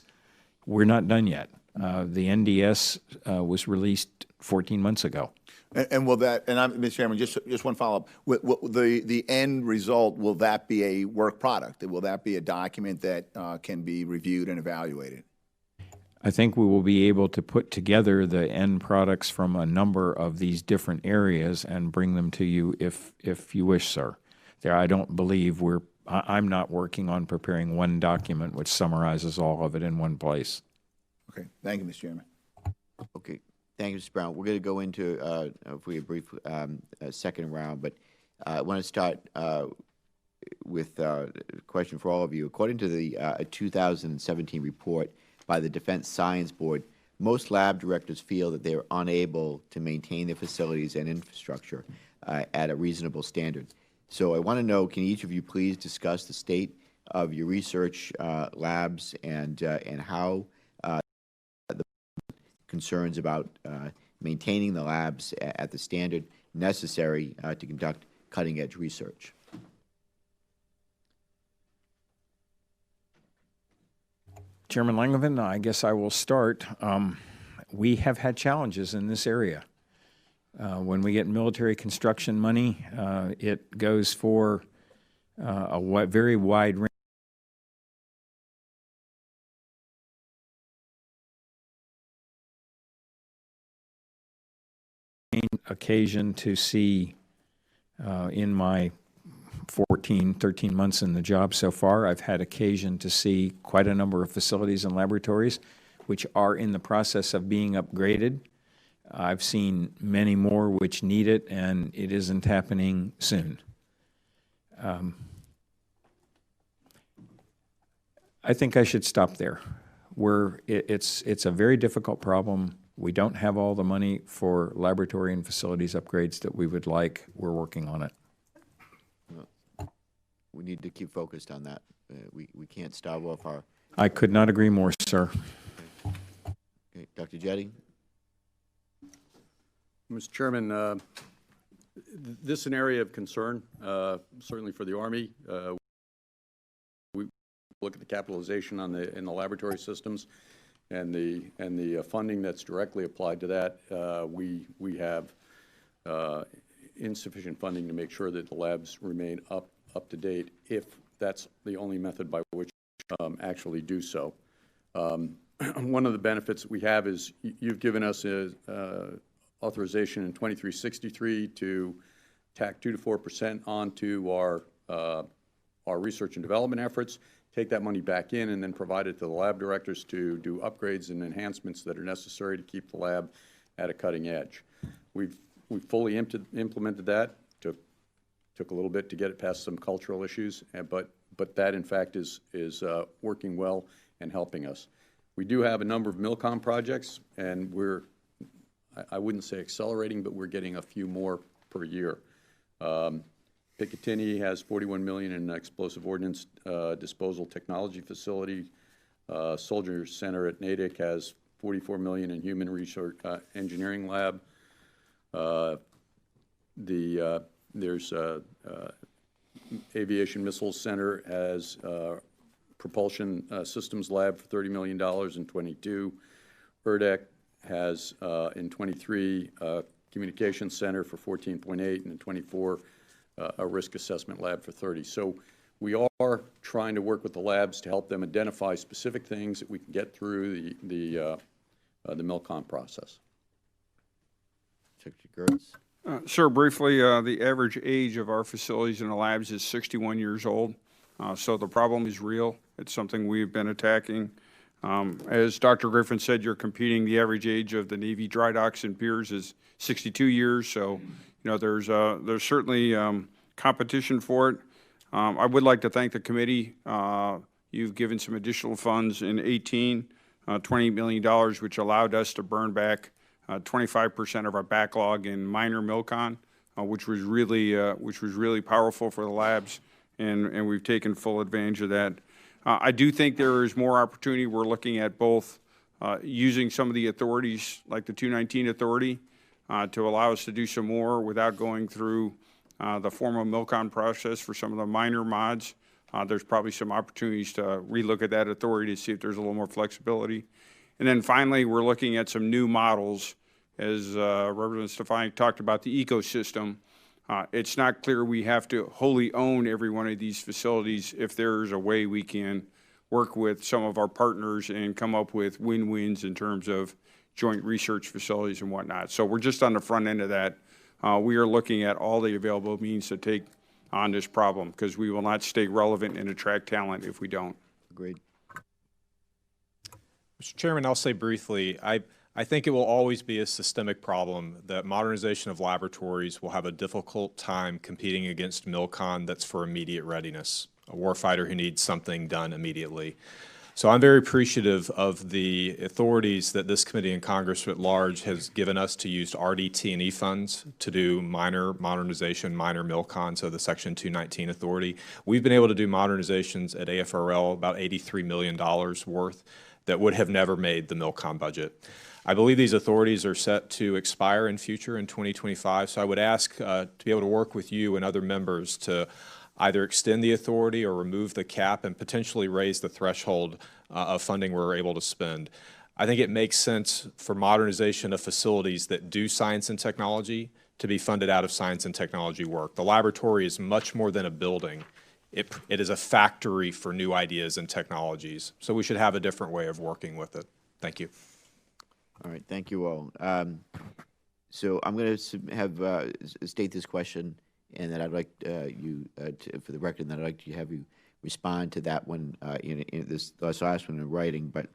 Speaker 3: We're not done yet. The NDS was released 14 months ago.
Speaker 12: And will that, and Mr. Chairman, just one follow-up. The end result, will that be a work product? Will that be a document that can be reviewed and evaluated?
Speaker 3: I think we will be able to put together the end products from a number of these different areas and bring them to you if you wish, sir. I don't believe we're I'm not working on preparing one document which summarizes all of it in one place.
Speaker 12: Okay, thank you, Mr. Chairman.
Speaker 1: Okay, thank you, Mr. Brown. We're going to go into if we a brief second round, but I want to start with a question for all of you. According to the 2017 report by the Defense Science Board, most lab directors feel that they are unable to maintain their facilities and infrastructure at a reasonable standard. So I want to know, can each of you please discuss the state of your research labs and how the concerns about maintaining the labs at the standard necessary to conduct cutting-edge research?
Speaker 3: Chairman Langevin, I guess I will start. We have had challenges in this area. When we get military construction money, it goes for a very wide range occasion to see in my 13 months in the job so far, I've had occasion to see quite a number of facilities and laboratories which are in the process of being upgraded. I've seen many more which need it, and it isn't happening soon. I think I should stop there. It's a very difficult problem. We don't have all the money for laboratory and facilities upgrades that we would like. We're working on it.
Speaker 1: We need to keep focused on that. We can't starve off our...
Speaker 3: I could not agree more, sir.
Speaker 1: Okay. Dr. Jette?
Speaker 4: Mr. Chairman, this is an area of concern, certainly for the Army. We look at the capitalization on in the laboratory systems and the funding that's directly applied to that. We have insufficient funding to make sure that the labs remain up to date, if that's the only method by which actually do so. One of the benefits that we have is you've given us a authorization in 2363 to tack 2 to 4% onto our research and development efforts, take that money back in, and then provide it to the lab directors to do upgrades and enhancements that are necessary to keep the lab at a cutting edge. We've fully implemented that. Took a little bit to get it past some cultural issues, but that in fact is working well and helping us. We do have a number of MILCOM projects, and I wouldn't say accelerating, but we're getting a few more per year. Picatinny has $41 million in explosive ordnance disposal technology facility. Soldier Center at Natick has $44 million in human research engineering lab. There's Aviation Missiles Center has propulsion systems lab for $30 million in 22. ERDEC has in 23 communications center for 14.8, and in 24 a risk assessment lab for 30. So we are trying to work with the labs to help them identify specific things that we can get through the MILCOM process.
Speaker 1: Secretary Guerts?
Speaker 5: Sir, briefly, the average age of our facilities and the labs is 61 years old. So the problem is real. It's something we've been attacking. As Dr. Griffin said, you're competing. The average age of the Navy dry docks and piers is 62 years. So, you know, there's certainly competition for it. I would like to thank the committee. You've given some additional funds in 18, $28 million, which allowed us to burn back 25% of our backlog in minor MILCON, which was really powerful for the labs, and we've taken full advantage of that. I do think there is more opportunity. We're looking at both using some of the authorities, like the 219 authority, to allow us to do some more without going through the formal MILCON process for some of the minor mods. There's probably some opportunities to relook at that authority to see if there's a little more flexibility. And then finally, we're looking at some new models. As Representative Stefanik talked about the ecosystem, it's not clear we have to wholly own every one of these facilities. If there's a way we can work with some of our partners and come up with win-wins in terms of joint research facilities and whatnot. So we're just on the front end of that. We are looking at all the available means to take on this problem, because we will not stay relevant and attract talent if we don't.
Speaker 1: Agreed.
Speaker 6: Mr. Chairman, I'll say briefly, I think it will always be a systemic problem that modernization of laboratories will have a difficult time competing against MILCON that's for immediate readiness, a warfighter who needs something done immediately. So I'm very appreciative of the authorities that this committee and Congress at large has given us to use RDT&E funds to do minor modernization, minor MILCON, so the Section 219 authority. We've been able to do modernizations at AFRL, about $83 million worth, that would have never made the MILCON budget. I believe these authorities are set to expire in future in 2025, so I would ask to be able to work with you and other members to either extend the authority or remove the cap and potentially raise the threshold of funding we're able to spend. I think it makes sense for modernization of facilities that do science and technology to be funded out of science and technology work. The laboratory is much more than a building. It is a factory for new ideas and technologies, so we should have a different way of working with it. Thank you.
Speaker 1: All right, thank you all. So I'm going to have state this question, and that I'd like you, for the record, that I'd like to have you respond to that one in this last one in writing. But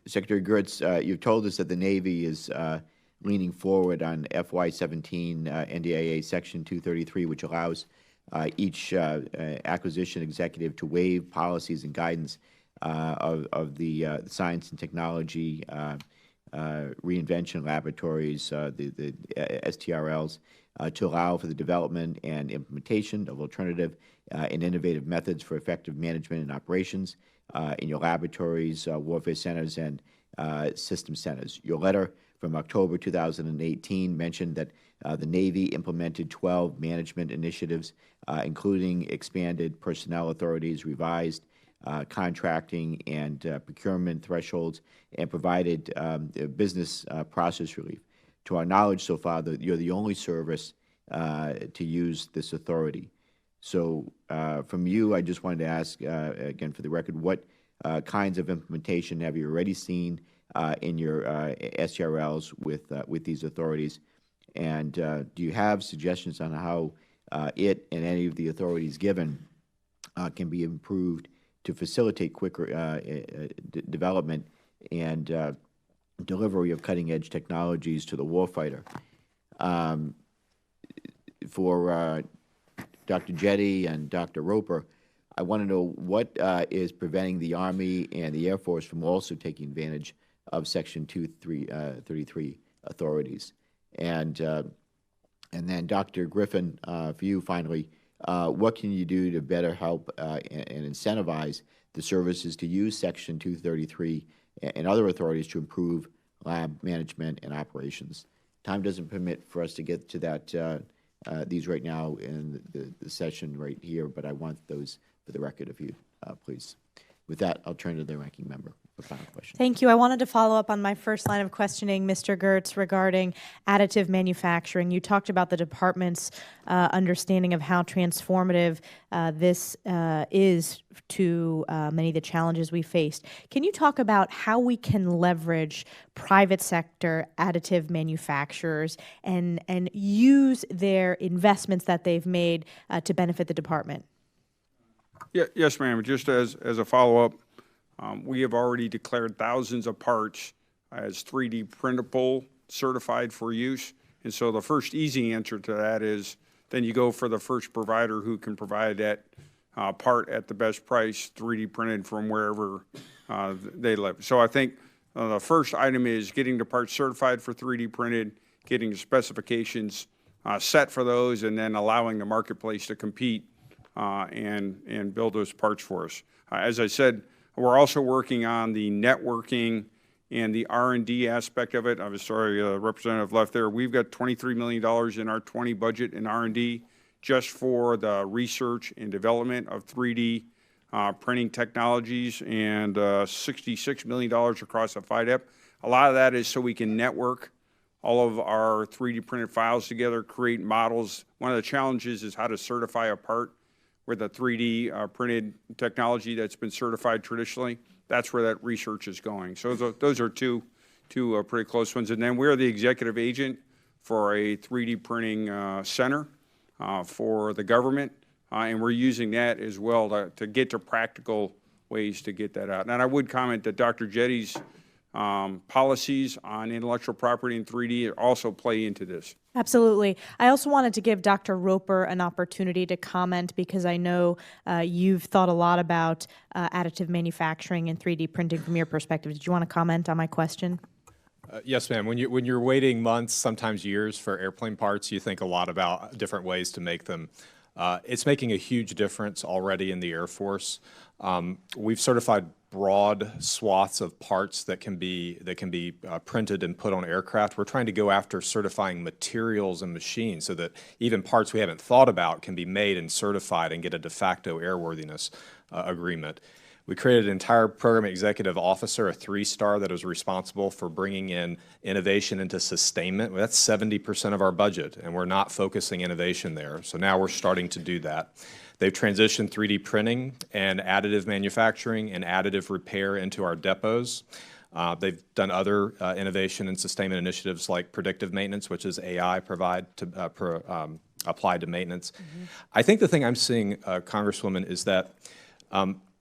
Speaker 1: Secretary Guerts, you've told us that the Navy is leaning forward on FY17 NDAA Section 233, which allows each acquisition executive to waive policies and guidance of the science and technology reinvention laboratories, the STRLs, to allow for the development and implementation of alternative and innovative methods for effective management and operations in your laboratories, warfare centers, and system centers. Your letter from October 2018 mentioned that the Navy implemented 12 management initiatives, including expanded personnel authorities, revised contracting and procurement thresholds, and provided business process relief. To our knowledge so far, you're the only service to use this authority. So from you, I just wanted to ask, again for the record, what kinds of implementation have you already seen in your STRLs with these authorities? And do you have suggestions on how it and any of the authorities given can be improved to facilitate quicker development and delivery of cutting-edge technologies to the warfighter? For Dr. Jette and Dr. Roper, I want to know what is preventing the Army and the Air Force from also taking advantage of Section 233 authorities. And then Dr. Griffin, for you finally, what can you do to better help and incentivize the services to use Section 233 and other authorities to improve lab management and operations? Time doesn't permit for us to get to that these right now in the session right here, but I want those for the record, if you please. With that, I'll turn to the ranking member for final question.
Speaker 2: Thank you. I wanted to follow up on my first line of questioning, Mr. Guerts, regarding additive manufacturing. You talked about the department's understanding of how transformative this is to many of the challenges we faced. Can you talk about how we can leverage private sector additive manufacturers and use their investments that they've made to benefit the department?
Speaker 5: Yes, ma'am. Just as a follow-up, we have already declared thousands of parts as 3D printable, certified for use. And so the first easy answer to that is then you go for the first provider who can provide that part at the best price, 3D printed from wherever they live. So I think the first item is getting the parts certified for 3D printed, getting the specifications set for those, and then allowing the marketplace to compete and build those parts for us. As I said, we're also working on the networking and the R&D aspect of it. I'm sorry, Representative left there. We've got $23 million in our 20 budget in R&D just for the research and development of 3D printing technologies, and $66 million across the FIDEP. A lot of that is so we can network all of our 3D printed files together, create models. One of the challenges is how to certify a part with a 3D printed technology that's been certified traditionally. That's where that research is going. So those are two pretty close ones. And then we're the executive agent for a 3D printing center for the government, and we're using that as well to get to practical ways to get that out. And I would comment that Dr. Jette's policies on intellectual property and 3D also play into this.
Speaker 2: Absolutely. I also wanted to give Dr. Roper an opportunity to comment because I know you've thought a lot about additive manufacturing and 3D printing from your perspective. Did you want to comment on my question?
Speaker 6: Yes, ma'am. When you're waiting months, sometimes years for airplane parts, you think a lot about different ways to make them. It's making a huge difference already in the Air Force. We've certified broad swaths of parts that can be printed and put on aircraft. We're trying to go after certifying materials and machines so that even parts we haven't thought about can be made and certified and get a de facto airworthiness agreement. We created an entire program executive officer, a 3-star, that is responsible for bringing in innovation into sustainment. Well, that's 70% of our budget, and we're not focusing innovation there. So now we're starting to do that. They've transitioned 3D printing and additive manufacturing and additive repair into our depots. They've done other innovation and sustainment initiatives like predictive maintenance, which is AI applied to maintenance. I think the thing I'm seeing, Congresswoman, is that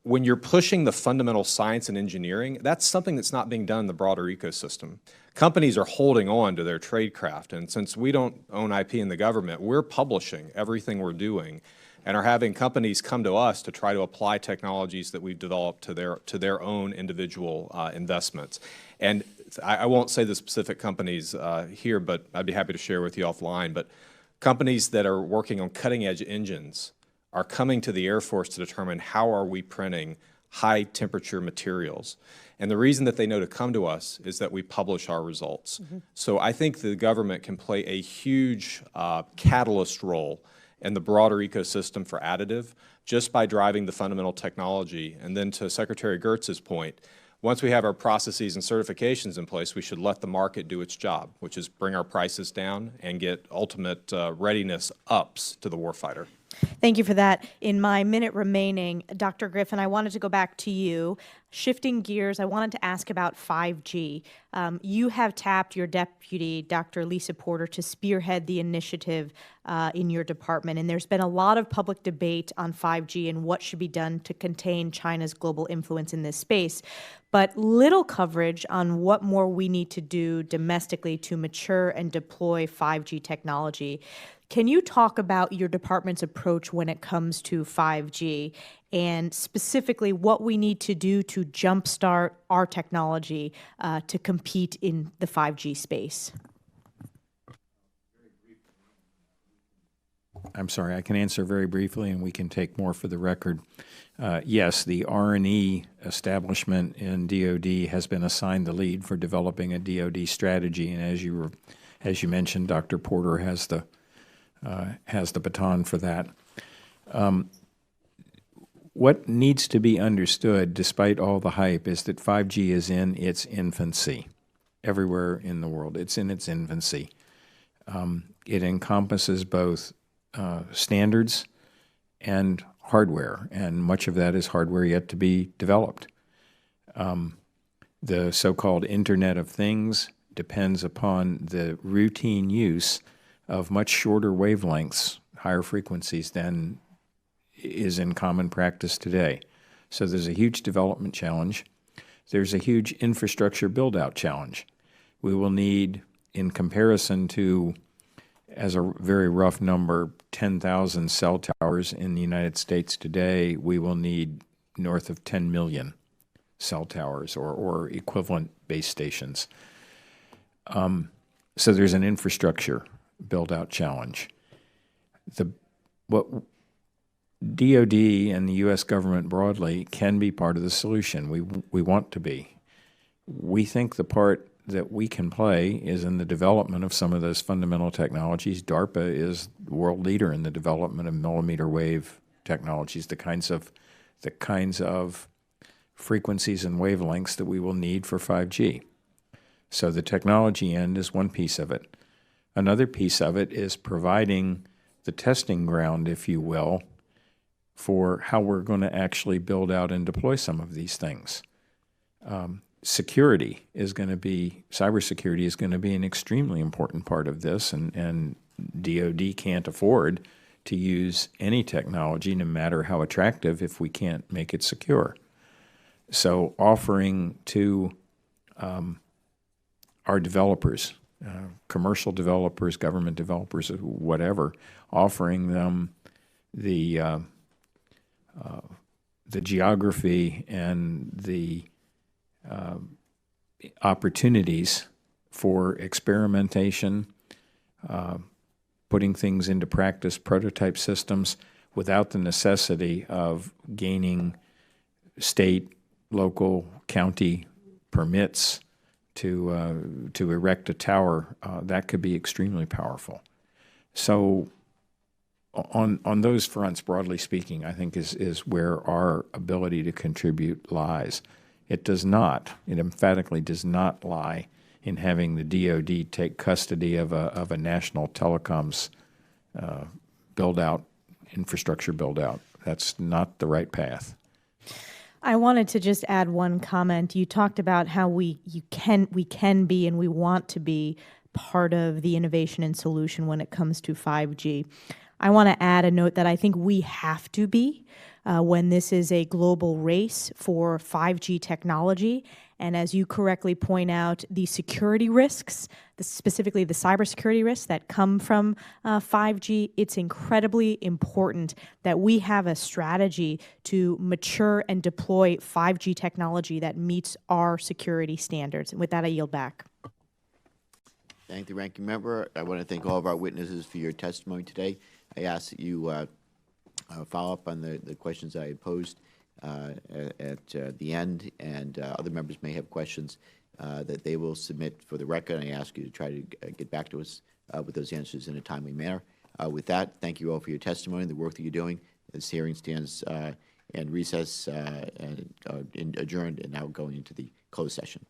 Speaker 6: when you're pushing the fundamental science and engineering, that's something that's not being done in the broader ecosystem. Companies are holding on to their tradecraft, and since we don't own IP in the government, we're publishing everything we're doing and are having companies come to us to try to apply technologies that we've developed to their own individual investments. And I won't say the specific companies here, but I'd be happy to share with you offline. But companies that are working on cutting-edge engines are coming to the Air Force to determine how are we printing high-temperature materials. And the reason that they know to come to us is that we publish our results. So I think the government can play a huge catalyst role in the broader ecosystem for additive just by driving the fundamental technology. And then to Secretary Guerts's point, once we have our processes and certifications in place, we should let the market do its job, which is bring our prices down and get ultimate readiness ups to the warfighter.
Speaker 2: Thank you for that. In my minute remaining, Dr. Griffin, I wanted to go back to you. Shifting gears, I wanted to ask about 5G. You have tapped your deputy, Dr. Lisa Porter, to spearhead the initiative in your department, and there's been a lot of public debate on 5G and what should be done to contain China's global influence in this space, but little coverage on what more we need to do domestically to mature and deploy 5G technology. Can you talk about your department's approach when it comes to 5G and specifically what we need to do to jumpstart our technology to compete in the 5G space?
Speaker 3: I'm sorry, I can answer very briefly and we can take more for the record. Yes, the R&E establishment in DOD has been assigned the lead for developing a DOD strategy, and as you mentioned, Dr. Porter has the baton for that. What needs to be understood, despite all the hype, is that 5G is in its infancy. Everywhere in the world, it's in its infancy. It encompasses both standards and hardware, and much of that is hardware yet to be developed. The so-called Internet of Things depends upon the routine use of much shorter wavelengths, higher frequencies than is in common practice today. So there's a huge development challenge. There's a huge infrastructure build-out challenge. We will need, in comparison to, as a very rough number, 10,000 cell towers in the United States today, we will need north of 10 million cell towers or equivalent base stations. So there's an infrastructure build-out challenge. What DOD and the U.S. government broadly can be part of the solution. We want to be. We think the part that we can play is in the development of some of those fundamental technologies. DARPA is the world leader in the development of millimeter wave technologies, the kinds of frequencies and wavelengths that we will need for 5G. So the technology end is one piece of it. Another piece of it is providing the testing ground, if you will, for how we're going to actually build out and deploy some of these things. Cybersecurity is going to be an extremely important part of this, and DOD can't afford to use any technology, no matter how attractive, if we can't make it secure. So offering to our developers, commercial developers, government developers, whatever, offering them the geography and the opportunities for experimentation, putting things into practice, prototype systems, without the necessity of gaining state, local, county permits to erect a tower, that could be extremely powerful. So on those fronts, broadly speaking, I think is where our ability to contribute lies. It emphatically does not lie in having the DOD take custody of a national telecoms build-out, infrastructure build-out. That's not the right path.
Speaker 2: I wanted to just add one comment. You talked about how we can be and we want to be part of the innovation and solution when it comes to 5G. I want to add a note that I think we have to be when this is a global race for 5G technology. And as you correctly point out, the security risks, specifically the cybersecurity risks that come from 5G, it's incredibly important that we have a strategy to mature and deploy 5G technology that meets our security standards. And with that, I yield back.
Speaker 1: Thank the ranking member. I want to thank all of our witnesses for your testimony today. I ask that you follow up on the questions I had posed at the end, and other members may have questions that they will submit for the record. I ask you to try to get back to us with those answers in a timely manner. With that, thank you all for your testimony and the work that you're doing. This hearing stands in recess and adjourned, and now going into the closed session.